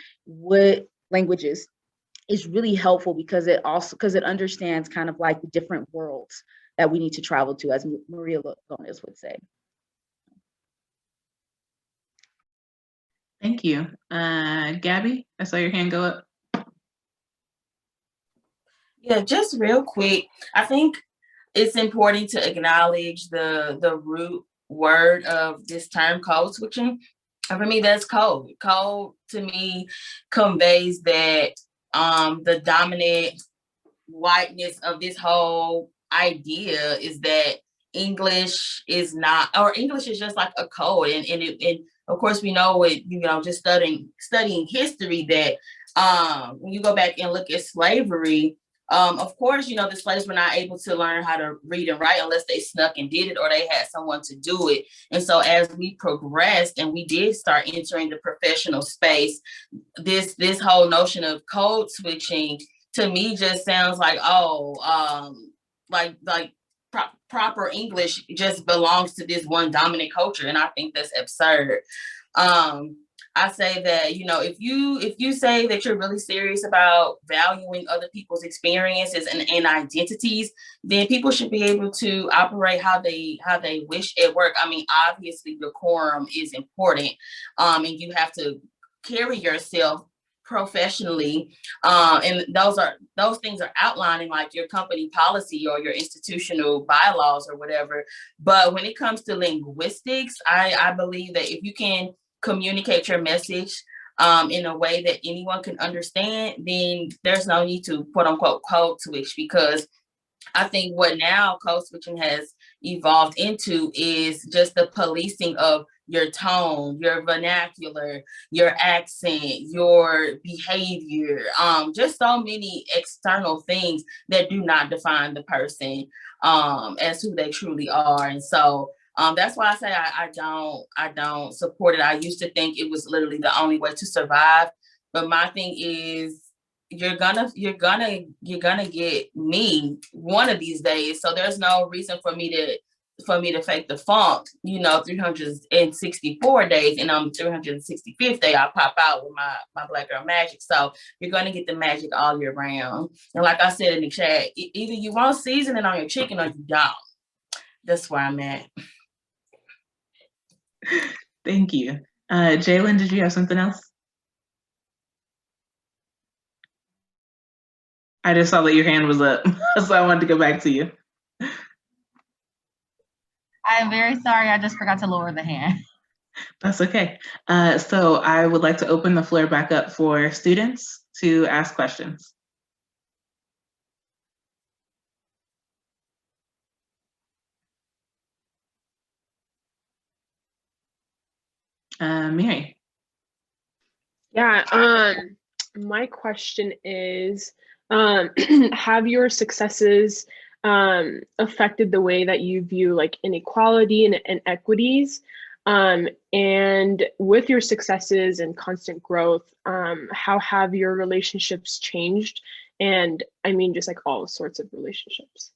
is really helpful, because it understands kind of like the different worlds that we need to travel to, as Maria Gomez would say. Thank you. Gabby, I saw your hand go up. Yeah, just real quick. I think it's important to acknowledge the root word of this term, code switching. And for me, that's code. Code to me conveys that the dominant whiteness of this whole idea is that English is not, or English is just like a code. And of course we know it, just studying history, that when you go back and look at slavery, of course, the slaves were not able to learn how to read and write unless they snuck and did it, or they had someone to do it. And so as we progressed and we did start entering the professional space, this whole notion of code switching to me just sounds like, proper English just belongs to this one dominant culture. And I think that's absurd. I say that, if you say that you're really serious about valuing other people's experiences and identities, then people should be able to operate how they wish at work. I mean, obviously decorum is important, and you have to carry yourself professionally, and those things are outlined in like your company policy or your institutional bylaws or whatever. But when it comes to linguistics, I believe that if you can communicate your message in a way that anyone can understand, then there's no need to quote unquote code switch, because I think what now code switching has evolved into is just the policing of your tone, your vernacular, your accent, your behavior, just so many external things that do not define the person as who they truly are. And so that's why I say I don't support it. I used to think it was literally the only way to survive. But my thing is, you're gonna get me one of these days. So there's no reason for me to fake the funk, 364 days, and on the 365th day, I pop out with my Black girl magic. So you're gonna get the magic all year round. And like I said in the chat, either you want seasoning on your chicken or you don't. That's where I'm at. Thank you. Jaylen, did you have something else? I just saw that your hand was up, so I wanted to go back to you. I'm very sorry, I just forgot to lower the hand. That's okay. So I would like to open the floor back up for students to ask questions. Mary. Yeah, my question is, have your successes affected the way that you view like inequality and equities? And with your successes and constant growth, how have your relationships changed? And I mean, just like all sorts of relationships.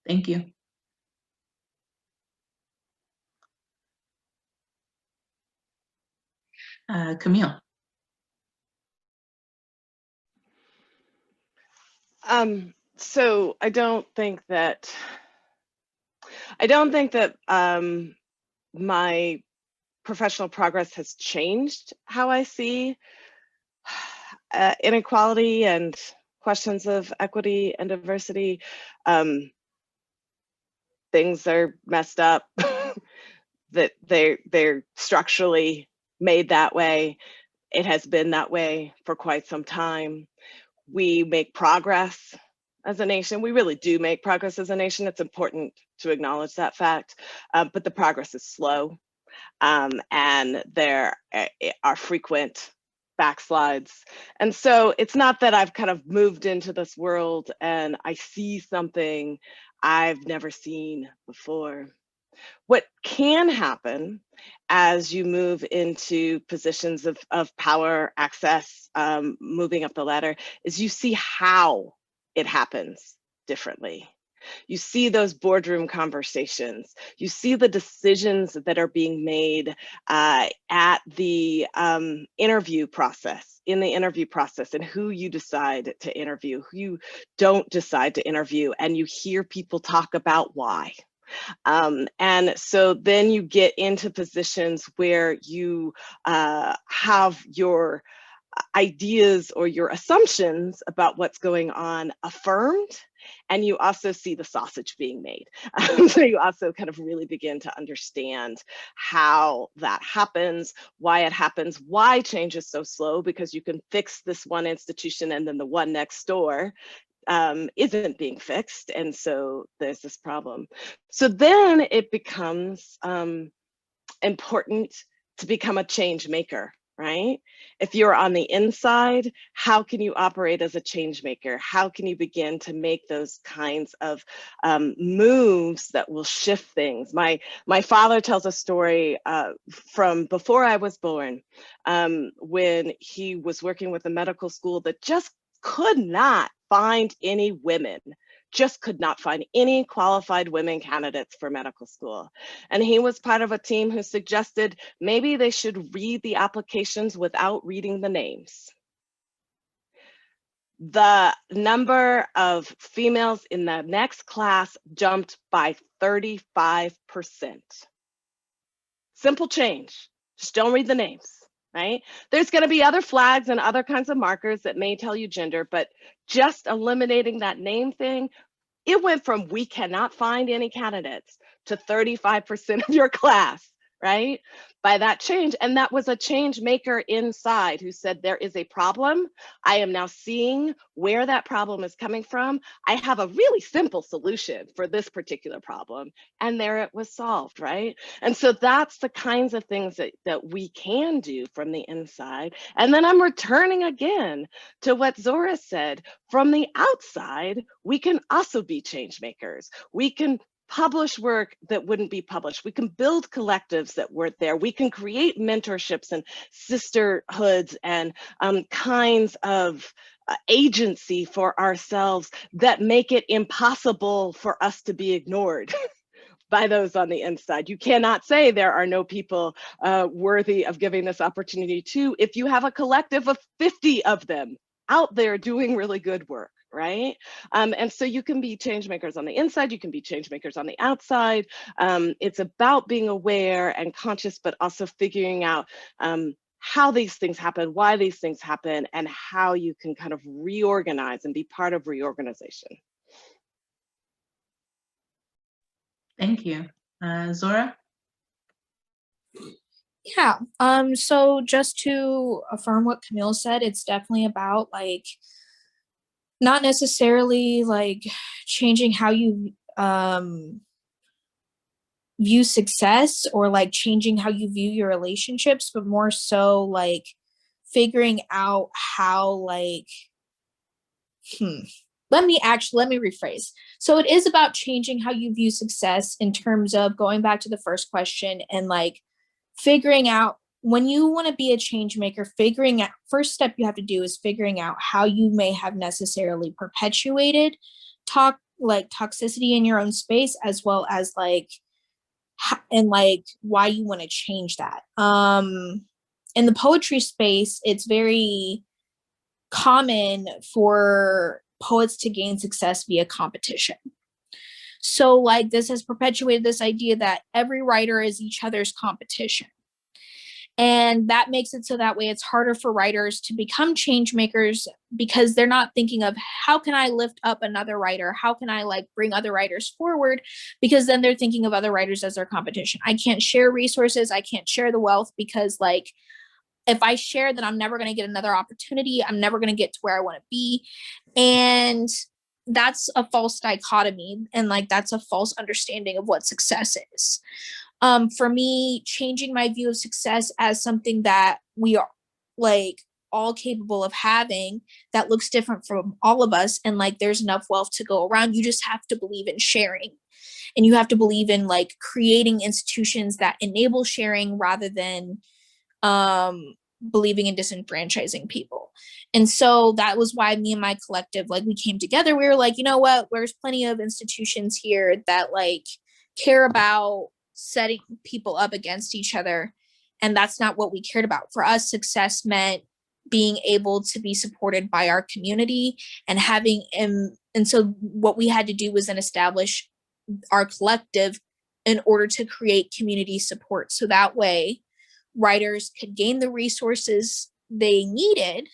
Thank you. Camille. So I don't think that my professional progress has changed how I see inequality and questions of equity and diversity. Things are messed up, that they're structurally made that way. It has been that way for quite some time. We make progress as a nation. We really do make progress as a nation. It's important to acknowledge that fact, but the progress is slow, and there are frequent backslides. And so it's not that I've kind of moved into this world and I see something I've never seen before. What can happen as you move into positions of power, access, moving up the ladder, is you see how it happens differently. You see those boardroom conversations. You see the decisions that are being made at the interview process, and who you decide to interview, who you don't decide to interview, and you hear people talk about why. And so then you get into positions where you have your ideas or your assumptions about what's going on affirmed, and you also see the sausage being made. So you also kind of really begin to understand how that happens, why it happens, why change is so slow, because you can fix this one institution and then the one next door isn't being fixed, and so there's this problem. So then it becomes important to become a change maker, right? If you're on the inside, how can you operate as a change maker? How can you begin to make those kinds of moves that will shift things? My father tells a story from before I was born, when he was working with a medical school that just could not find any women, just could not find any qualified women candidates for medical school. And he was part of a team who suggested maybe they should read the applications without reading the names. The number of females in the next class jumped by 35%. Simple change, just don't read the names. Right? There's going to be other flags and other kinds of markers that may tell you gender, but just eliminating that name thing, it went from we cannot find any candidates to 35% of your class, right? By that change. And that was a change maker inside who said, there is a problem. I am now seeing where that problem is coming from. I have a really simple solution for this particular problem. And there it was solved, right? And so that's the kinds of things that we can do from the inside. And then I'm returning again to what Zora said. From the outside, we can also be change makers. We can publish work that wouldn't be published. We can build collectives that weren't there. We can create mentorships and sisterhoods and kinds of agency for ourselves that make it impossible for us to be ignored by those on the inside. You cannot say there are no people worthy of giving this opportunity to if you have a collective of 50 of them out there doing really good work, right? And so you can be change makers on the inside, you can be change makers on the outside. It's about being aware and conscious, but also figuring out how these things happen, why these things happen, and how you can kind of reorganize and be part of reorganization. Thank you. Zora? Yeah, so just to affirm what Camille said, it's definitely about like, not necessarily like changing how you view success or like changing how you view your relationships, but more so like figuring out how like, let me rephrase. So it is about changing how you view success in terms of going back to the first question and like figuring out when you want to be a change maker, figuring out, first step you have to do is figuring out how you may have necessarily perpetuated toxicity in your own space, as well as like, and like why you want to change that. In the poetry space, it's very common for poets to gain success via competition. So like this has perpetuated this idea that every writer is each other's competition. And that makes it so that way it's harder for writers to become change makers because they're not thinking of how can I lift up another writer? How can I like bring other writers forward? Because then they're thinking of other writers as their competition. I can't share resources. I can't share the wealth because like, if I share, then I'm never going to get another opportunity. I'm never going to get to where I want to be. And that's a false dichotomy. And like, that's a false understanding of what success is. For me, changing my view of success as something that we are like all capable of having that looks different from all of us. And like, there's enough wealth to go around. You just have to believe in sharing. And you have to believe in like creating institutions that enable sharing rather than believing in disenfranchising people. And so that was why me and my collective, like we came together. We were like, you know what, there's plenty of institutions here that like care about setting people up against each other. And that's not what we cared about. For us, success meant being able to be supported by our community and having, and so what we had to do was then establish our collective in order to create community support. So that way writers could gain the resources they needed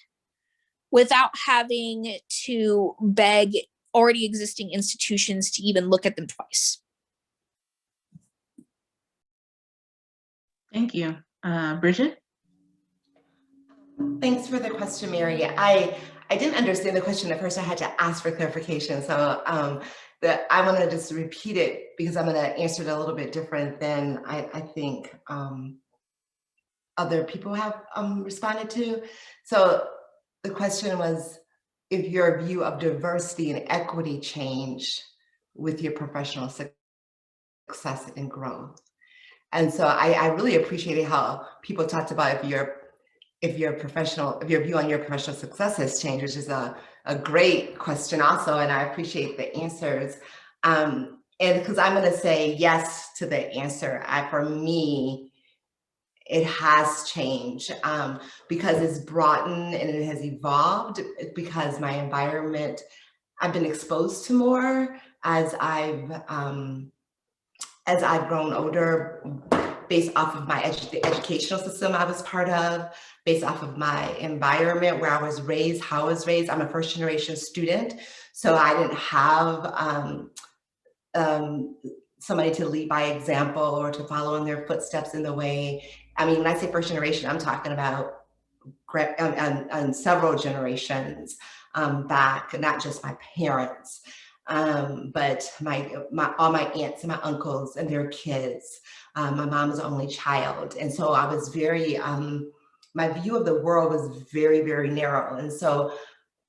without having to beg already existing institutions to even look at them twice. Thank you. Bridget? Thanks for the question, Mary. I didn't understand the question at first. I had to ask for clarification. So I want to just repeat it because I'm going to answer it a little bit different than I think other people have responded to. So the question was, if your view of diversity and equity changed with your professional success and growth. And so I really appreciated how people talked about if your view on your professional success has changed, which is a great question also, and I appreciate the answers. And because I'm going to say yes to the answer, for me, it has changed because it's broadened and it has evolved because my environment, I've been exposed to more as I've grown older, based off of my the educational system I was part of, based off of my environment where I was raised, how I was raised. I'm a first generation student, so I didn't have somebody to lead by example or to follow in their footsteps in the way. I mean, when I say first generation, I'm talking about several generations back, not just my parents, but all my aunts and my uncles and their kids. My mom was the only child. And so I was very, my view of the world was very, very narrow. And so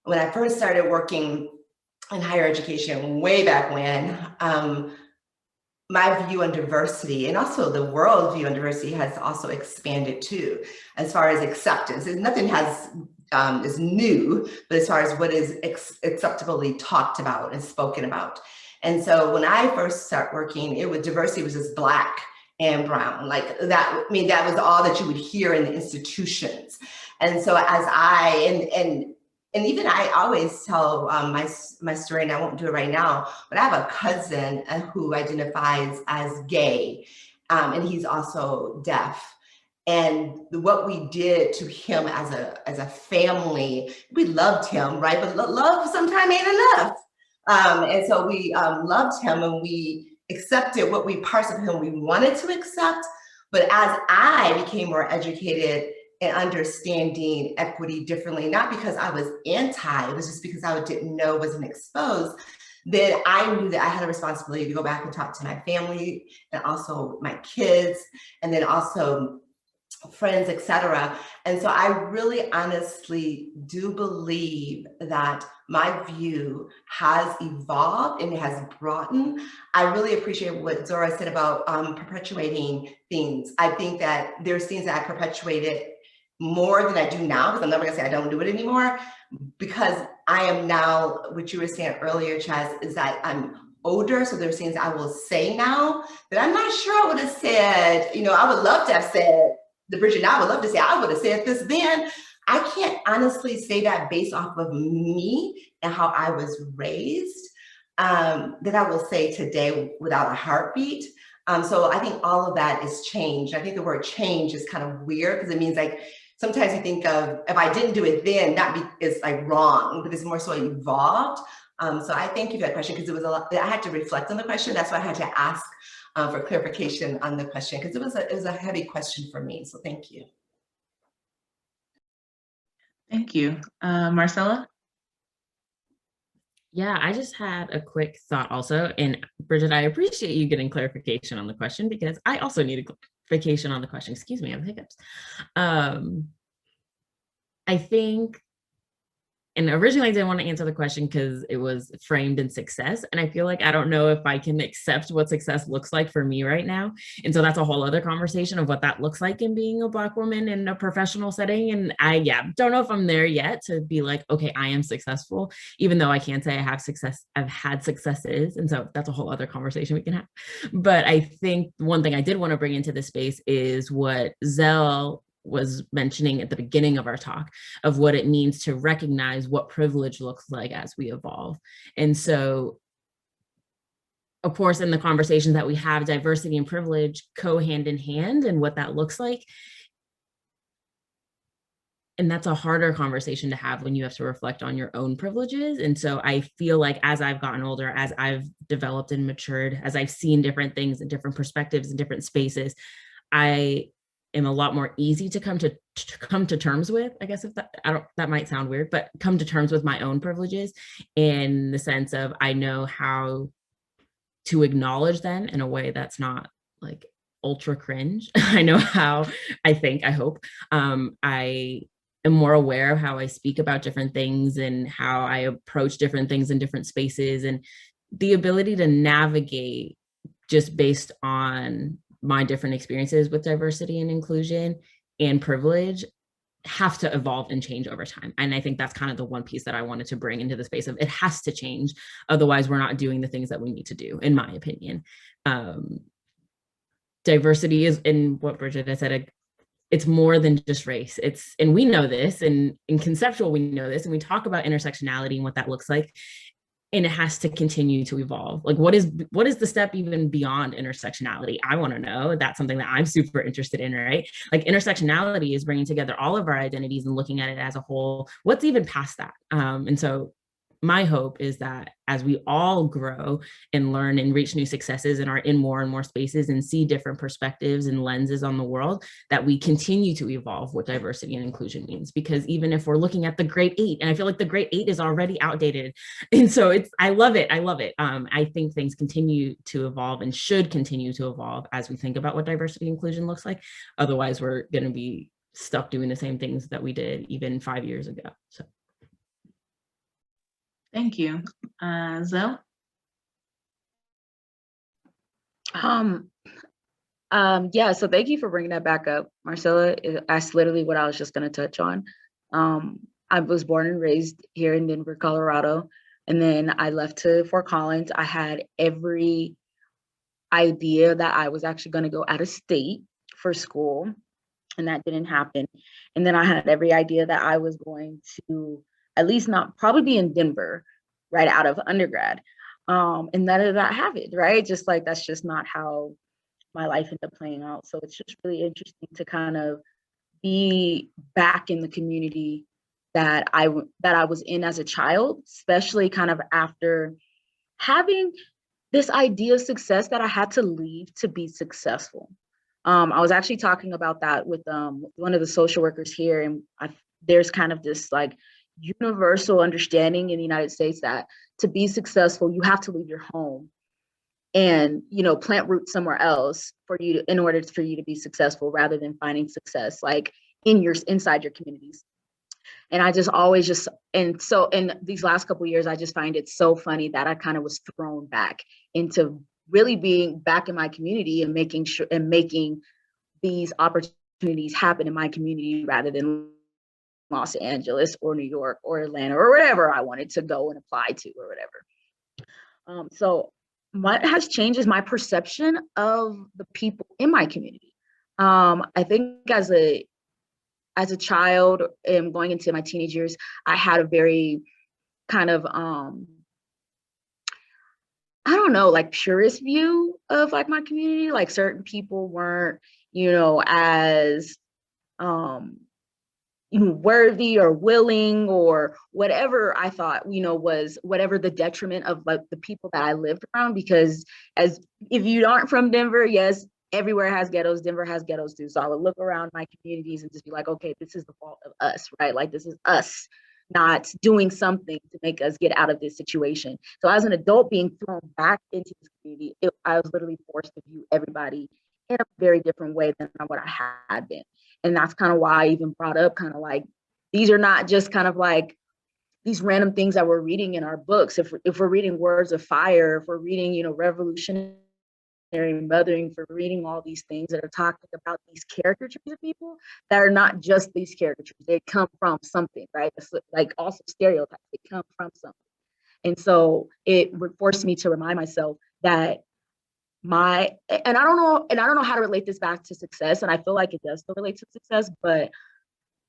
when I first started working in higher education way back when, my view on diversity and also the world view on diversity has also expanded too, as far as acceptance. Nothing is new, but as far as what is acceptably talked about and spoken about. And so when I first started working, diversity was just Black and brown, like that. I mean, that was all that you would hear in the institutions. And so as and even I always tell my story, and I won't do it right now, but I have a cousin who identifies as gay, and he's also deaf. And what we did to him as a family, we loved him, right? But love sometimes ain't enough. And so we loved him, and we accepted what parts of him we wanted to accept. But as I became more educated and understanding equity differently, not because I was anti, it was just because I didn't know, wasn't exposed, then I knew that I had a responsibility to go back and talk to my family and also my kids, and then also friends, etc. And so I really honestly do believe that my view has evolved and it has broadened. I really appreciate what Zora said about perpetuating things. I think that there's things that I perpetuated more than I do now, because I'm never gonna say I don't do it anymore, because I am now, what you were saying earlier, Chaz, is that I'm older, so there's things I will say now that I'm not sure I would have said. I would love to have said, the Bridget now, I would love to say, I would have said this then. I can't honestly say that based off of me and how I was raised, that I will say today without a heartbeat. So I think all of that is change. I think the word change is kind of weird, because it means like, sometimes you think of, if I didn't do it then, it's like wrong, but it's more so evolved. So I thank you for that question, because it was a lot. I had to reflect on the question. That's why I had to ask for clarification on the question, because it was a heavy question for me. So thank you. Thank you. Marcela? Yeah, I just had a quick thought also. And Bridget, I appreciate you getting clarification on the question, because I also need a clarification on the question. Excuse me, I have hiccups. I think, and originally I didn't want to answer the question because it was framed in success. And I feel like I don't know if I can accept what success looks like for me right now. And so that's a whole other conversation of what that looks like in being a Black woman in a professional setting. And I don't know if I'm there yet to be like, okay, I am successful, even though I can say I have success, I've had successes. And so that's a whole other conversation we can have. But I think one thing I did want to bring into this space is what Zelle was mentioning at the beginning of our talk, of what it means to recognize what privilege looks like as we evolve. And so, of course, in the conversations that we have, diversity and privilege go hand in hand, and what that looks like. And that's a harder conversation to have when you have to reflect on your own privileges. And so I feel like as I've gotten older, as I've developed and matured, as I've seen different things and different perspectives and different spaces, I am a lot more easy to come to terms with, I guess, if that might sound weird, but come to terms with my own privileges, in the sense of I know how to acknowledge them in a way that's not like ultra cringe. I know how I hope. I am more aware of how I speak about different things and how I approach different things in different spaces, and the ability to navigate just based on my different experiences with diversity and inclusion and privilege have to evolve and change over time. And I think that's kind of the one piece that I wanted to bring into the space of, it has to change. Otherwise, we're not doing the things that we need to do, in my opinion. Diversity is, in what Bridget has said, it's more than just race. And we know this, and in conceptual, we know this, and we talk about intersectionality and what that looks like. And it has to continue to evolve. Like, what is the step even beyond intersectionality? I want to know. That's something that I'm super interested in, right? Like, intersectionality is bringing together all of our identities and looking at it as a whole. What's even past that? And so my hope is that as we all grow and learn and reach new successes and are in more and more spaces and see different perspectives and lenses on the world, that we continue to evolve what diversity and inclusion means. Because even if we're looking at the Great Eight, and I feel like the Great Eight is already outdated, and so I love it. I think things continue to evolve and should continue to evolve as we think about what diversity and inclusion looks like. Otherwise, we're going to be stuck doing the same things that we did even 5 years ago. So. Thank you. Zelle? Yeah, so thank you for bringing that back up, Marcela. That's literally what I was just going to touch on. I was born and raised here in Denver, Colorado, and then I left to Fort Collins. I had every idea that I was actually going to go out of state for school, and that didn't happen. And then I had every idea that I was going to at least not probably be in Denver right out of undergrad. And none of that happened, right? Just like, that's just not how my life ended up playing out. So it's just really interesting to kind of be back in the community that I was in as a child, especially kind of after having this idea of success that I had to leave to be successful. I was actually talking about that with one of the social workers here, and there's kind of this like universal understanding in the United States that to be successful, you have to leave your home and, you know, plant roots somewhere else in order for you to be successful, rather than finding success like inside your communities. And I just always and so in these last couple of years, I just find it so funny that I kind of was thrown back into really being back in my community and making these opportunities happen in my community, rather than Los Angeles or New York or Atlanta or whatever I wanted to go and apply to or whatever. So what has changed is my perception of the people in my community. I think as a child and going into my teenage years, I had a very kind of, I don't know, like purist view of like my community. Like certain people weren't, you know, as, worthy or willing or whatever I thought, you know, was whatever the detriment of like the people that I lived around. Because if you aren't from Denver, yes, everywhere has ghettos. Denver has ghettos too. So I would look around my communities and just be like, okay, this is the fault of us, right? Like this is us not doing something to make us get out of this situation. So as an adult being thrown back into this community, I was literally forced to view everybody in a very different way than what I had been. And that's kind of why I even brought up kind of like, these are not just kind of like these random things that we're reading in our books. If we're reading Words of Fire, if we're reading, you know, Revolutionary Mothering, for reading all these things that are talking about these caricatures of people that are not just these caricatures, they come from something, right? It's like also stereotypes, they come from something. And so it forced me to remind myself that and I don't know how to relate this back to success, and I feel like it does still relate to success, but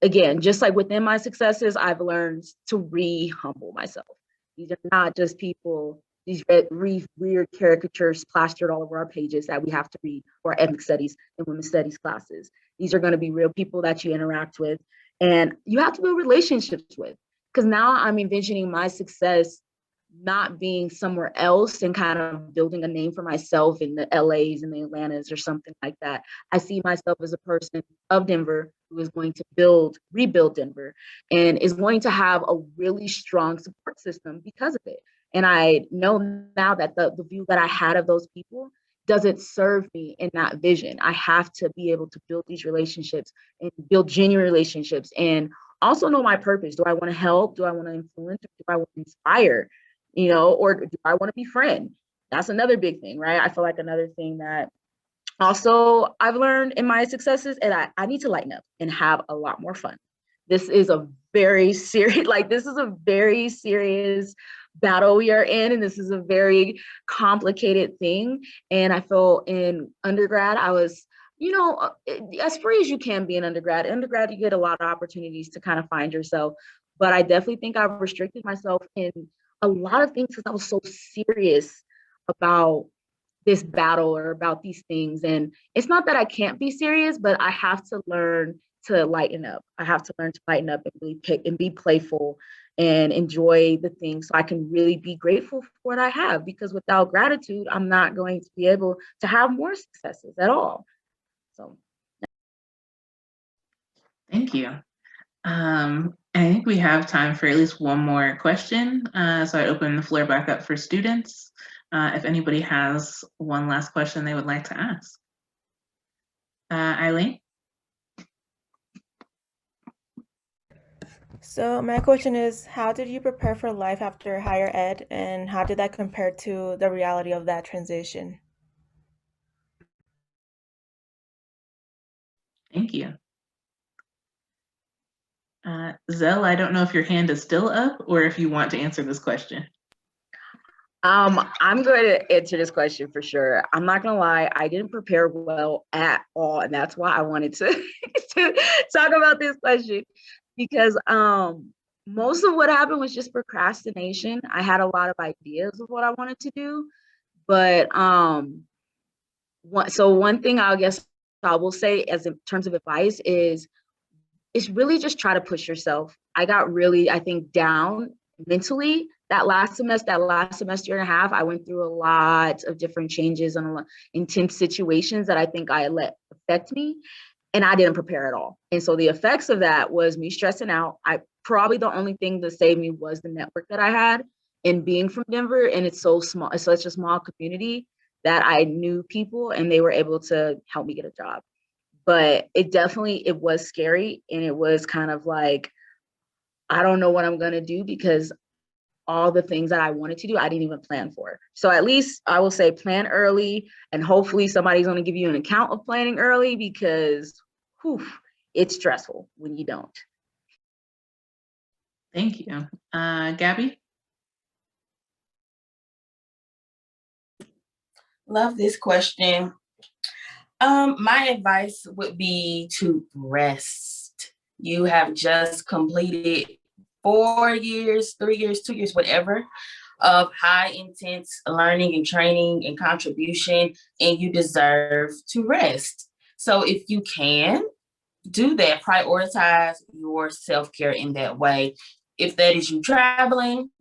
again, just like within my successes, I've learned to re-humble myself. These are not just people, these weird caricatures plastered all over our pages that we have to read for ethnic studies and women's studies classes. These are going to be real people that you interact with and you have to build relationships with. Because now I'm envisioning my success not being somewhere else and kind of building a name for myself in the LAs and the Atlantas or something like that. I see myself as a person of Denver who is going to rebuild Denver and is going to have a really strong support system because of it. And I know now that the view that I had of those people doesn't serve me in that vision. I have to be able to build these relationships and build genuine relationships and also know my purpose. Do I want to help? Do I want to influence? Do I want to inspire? You know, or do I want to be friend? That's another big thing, right? I feel like another thing that also I've learned in my successes, and I need to lighten up and have a lot more fun. This is a very serious, battle we are in, and this is a very complicated thing. And I feel in undergrad, I was, you know, as free as you can be in undergrad. Undergrad, you get a lot of opportunities to kind of find yourself, but I definitely think I've restricted myself in a lot of things because I was so serious about this battle or about these things. And it's not that I can't be serious, but I have to learn to lighten up. I have to learn to lighten up and really pick and be playful and enjoy the things so I can really be grateful for what I have, because without gratitude, I'm not going to be able to have more successes at all. So. Thank you. I think we have time for at least one more question. So I open the floor back up for students. If anybody has one last question they would like to ask. Eileen? So my question is, how did you prepare for life after higher ed, and how did that compare to the reality of that transition? Thank you. Zelle, I don't know if your hand is still up or if you want to answer this question. I'm going to answer this question for sure. I'm not gonna lie, I didn't prepare well at all, and that's why I wanted to, to talk about this question, because most of what happened was just procrastination. I had a lot of ideas of what I wanted to do, but one thing I guess I will say as in terms of advice is really just try to push yourself. I got really, I think, down mentally that last semester and a half. I went through a lot of different changes and a lot intense situations that I think I let affect me, and I didn't prepare at all. And so the effects of that was me stressing out. Probably the only thing that saved me was the network that I had and being from Denver, and it's so small, it's such a small community that I knew people and they were able to help me get a job. But it was scary, and it was kind of like, I don't know what I'm gonna do, because all the things that I wanted to do, I didn't even plan for. So at least I will say plan early, and hopefully somebody's gonna give you an account of planning early, because it's stressful when you don't. Thank you. Gabby? Love this question. My advice would be to rest. You have just completed 4 years, 3 years, 2 years, whatever, of high intense learning and training and contribution, and you deserve to rest. So if you can, do that. Prioritize your self-care in that way. If that is you traveling,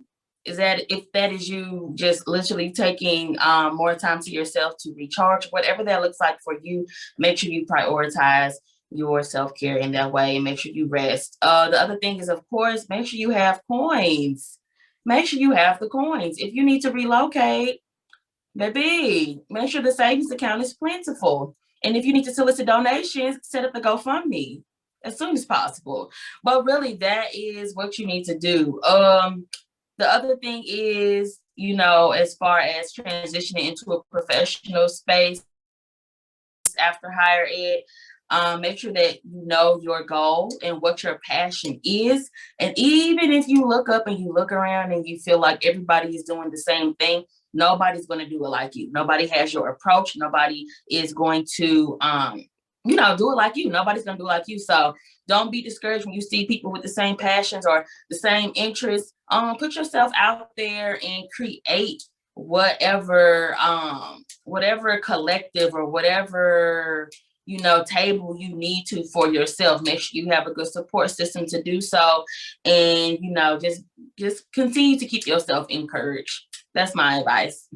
if that is you just literally taking more time to yourself to recharge, whatever that looks like for you, make sure you prioritize your self-care in that way and make sure you rest. The other thing is, of course, make sure you have coins. Make sure you have the coins. If you need to relocate, baby, make sure the savings account is plentiful. And if you need to solicit donations, set up the GoFundMe as soon as possible. But really, that is what you need to do. The other thing is, as far as transitioning into a professional space after higher ed, make sure that you know your goal and what your passion is. And even if you look up and you look around and you feel like everybody is doing the same thing, nobody's going to do it like you. Nobody has your approach. Nobody is going to, do it like you. Nobody's going to do it like you. So don't be discouraged when you see people with the same passions or the same interests. Put yourself out there and create whatever collective or whatever, table you need to for yourself. Make sure you have a good support system to do so. And, just continue to keep yourself encouraged. That's my advice.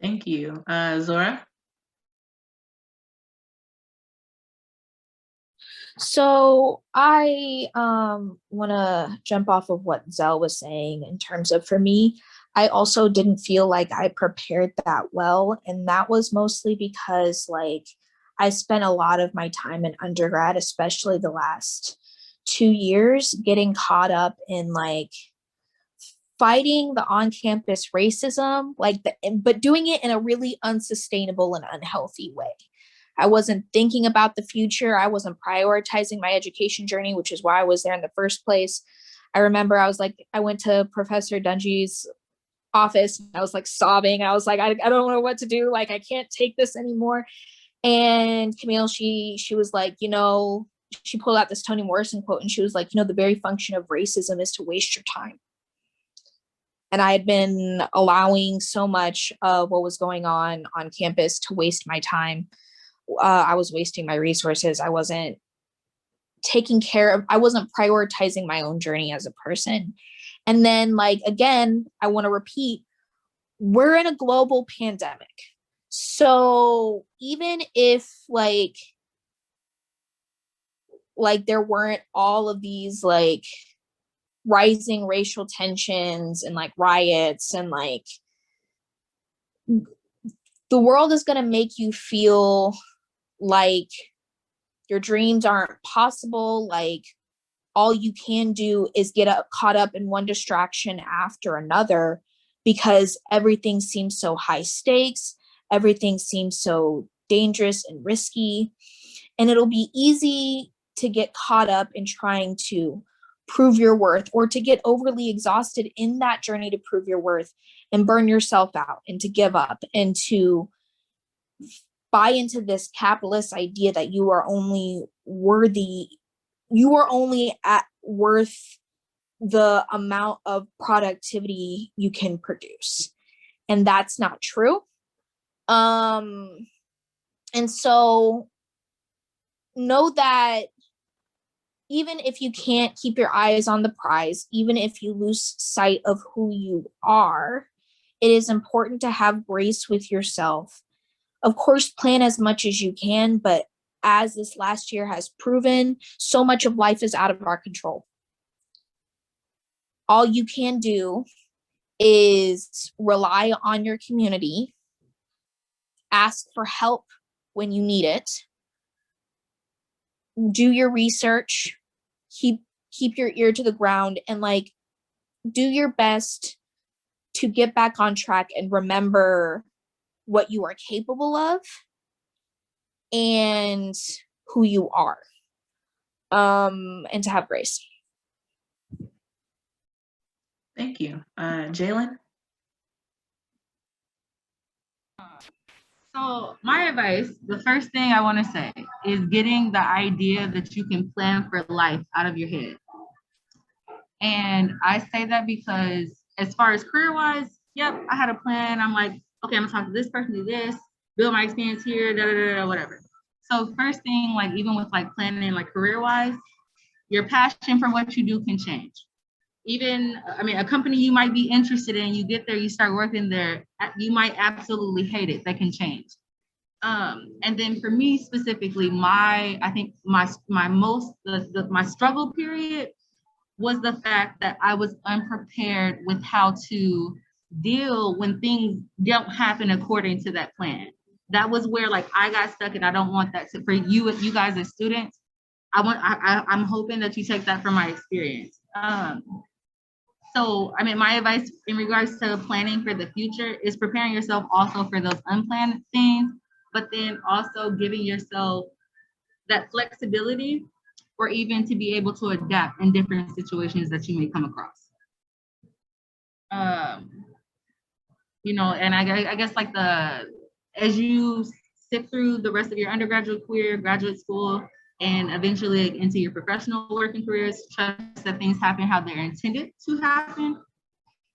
Thank you. Zora? So I want to jump off of what Zelle was saying in terms of, for me, I also didn't feel like I prepared that well. And that was mostly because I spent a lot of my time in undergrad, especially the last 2 years, getting caught up in fighting the on-campus racism, but doing it in a really unsustainable and unhealthy way. I wasn't thinking about the future. I wasn't prioritizing my education journey, which is why I was there in the first place. I remember I went to Professor Dungy's office. I was sobbing. I was I don't know what to do. I can't take this anymore. And Camille, she was she pulled out this Toni Morrison quote, and she was the very function of racism is to waste your time. And I had been allowing so much of what was going on campus to waste my time. I was wasting my resources. I wasn't taking care of, I wasn't prioritizing my own journey as a person. And then, like, again, I want to repeat, we're in a global pandemic. So even if like there weren't all of these like rising racial tensions and like riots and like, the world is going to make you feel like your dreams aren't possible. Like all you can do is get caught up in one distraction after another, because everything seems so high stakes. Everything seems so dangerous and risky. And it'll be easy to get caught up in trying to prove your worth, or to get overly exhausted in that journey to prove your worth and burn yourself out and to give up and to buy into this capitalist idea that you are only worth the amount of productivity you can produce. And that's not true. And so know that even if you can't keep your eyes on the prize, even if you lose sight of who you are, it is important to have grace with yourself. Of course, plan as much as you can, but as this last year has proven, so much of life is out of our control. All you can do is rely on your community, ask for help when you need it, do your research, keep your ear to the ground, and like do your best to get back on track and remember what you are capable of and who you are, and to have grace. Thank you. Jaylen? So my advice, the first thing I want to say is getting the idea that you can plan for life out of your head. And I say that because as far as career-wise, yep, I had a plan. I'm like, okay, I'm gonna talk to this person, do this, build my experience here, whatever. So first thing, like even with like planning like career-wise, your passion for what you do can change. Even, I mean, a company you might be interested in, you get there, you start working there, you might absolutely hate it. That can change. And then for me specifically, my struggle period was the fact that I was unprepared with how to deal when things don't happen according to that plan. That was where like I got stuck, and I don't want that for you guys as students. I'm hoping that you take that from my experience. So, I mean, my advice in regards to planning for the future is preparing yourself also for those unplanned things, but then also giving yourself that flexibility, or even to be able to adapt in different situations that you may come across. You know, and I guess like as you sit through the rest of your undergraduate career, graduate school, and eventually into your professional working careers, trust that things happen how they're intended to happen,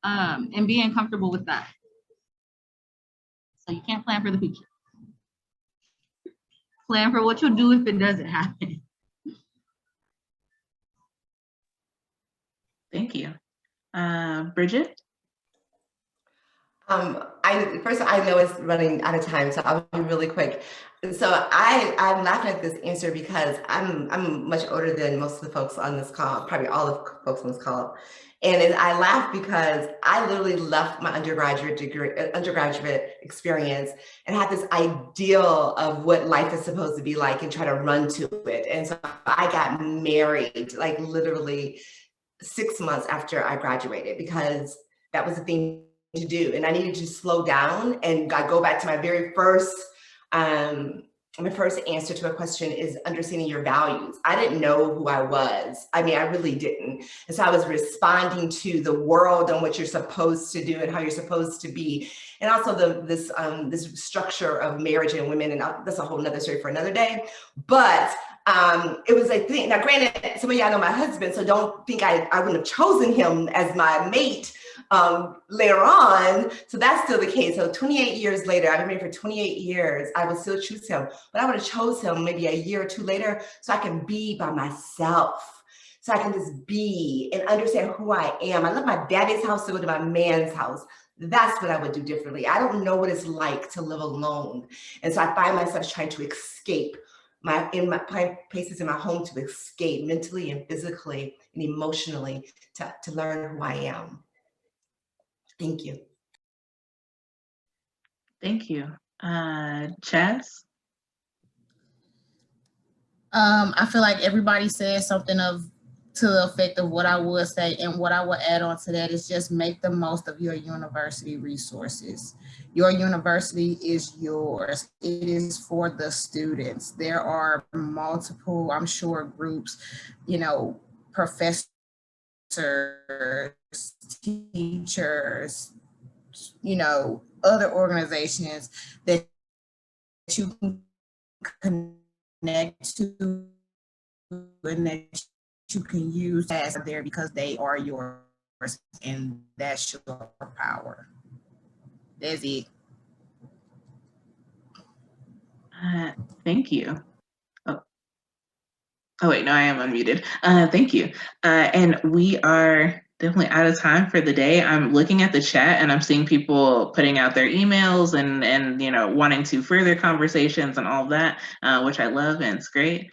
and being comfortable with that. So you can't plan for the future. Plan for what you'll do if it doesn't happen. Thank you. Bridgette? I know it's running out of time, so I'll be really quick. So I'm laughing at this answer because I'm much older than most of the folks on this call, probably all of the folks on this call. And I laugh because I literally left my undergraduate experience and had this ideal of what life is supposed to be like and try to run to it. And so I got married like literally 6 months after I graduated, because that was the thing to do. And I needed to slow down, and I go back to my very first, my first answer to a question is understanding your values. I didn't know who I was. I mean, I really didn't. And so I was responding to the world on what you're supposed to do and how you're supposed to be. And also this structure of marriage and women, and that's a whole nother story for another day. But it was a thing. Now, granted, some of y'all know my husband, so don't think I wouldn't have chosen him as my mate. later on. So that's still the case. So 28 years later, I've been married for 28 years. I would still choose him, but I would have chose him maybe a year or two later so I can be by myself. So I can just be and understand who I am. I left my daddy's house to go to my man's house. That's what I would do differently. I don't know what it's like to live alone. And so I find myself trying to escape in my places in my home, to escape mentally and physically and emotionally to learn who I am. Thank you. Thank you. Chaz? I feel like everybody said something to the effect of what I would say, and what I would add on to that is just make the most of your university resources. Your university is yours. It is for the students. There are multiple, I'm sure, groups, professors, teachers, other organizations that you can connect to and that you can use as there, because they are yours and that's your power. That's it. Thank you. Oh wait, no, I am unmuted. Thank you. And we are definitely out of time for the day. I'm looking at the chat and I'm seeing people putting out their emails and wanting to further conversations and all of that, which I love, and it's great.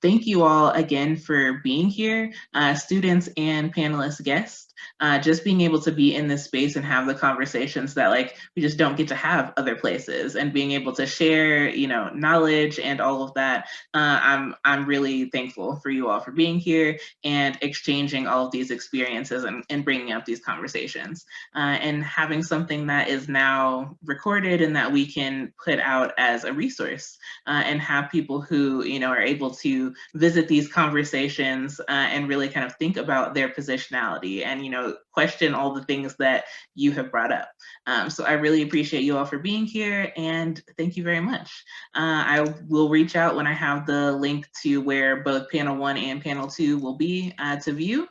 Thank you all again for being here, students and panelists, guests. Just being able to be in this space and have the conversations that we just don't get to have other places, and being able to share knowledge and all of that. I'm really thankful for you all for being here and exchanging all of these experiences and bringing up these conversations, and having something that is now recorded and that we can put out as a resource, and have people who are able to visit these conversations and really kind of think about their positionality and question all the things that you have brought up. So I really appreciate you all for being here, and thank you very much. I will reach out when I have the link to where both panel 1 and panel 2 will be to view.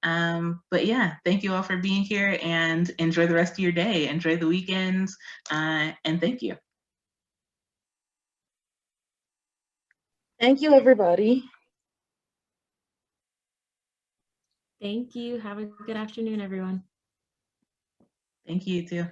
But yeah, thank you all for being here, and enjoy the rest of your day. Enjoy the weekends, and thank you. Thank you, everybody. Thank you. Have a good afternoon, everyone. Thank you too.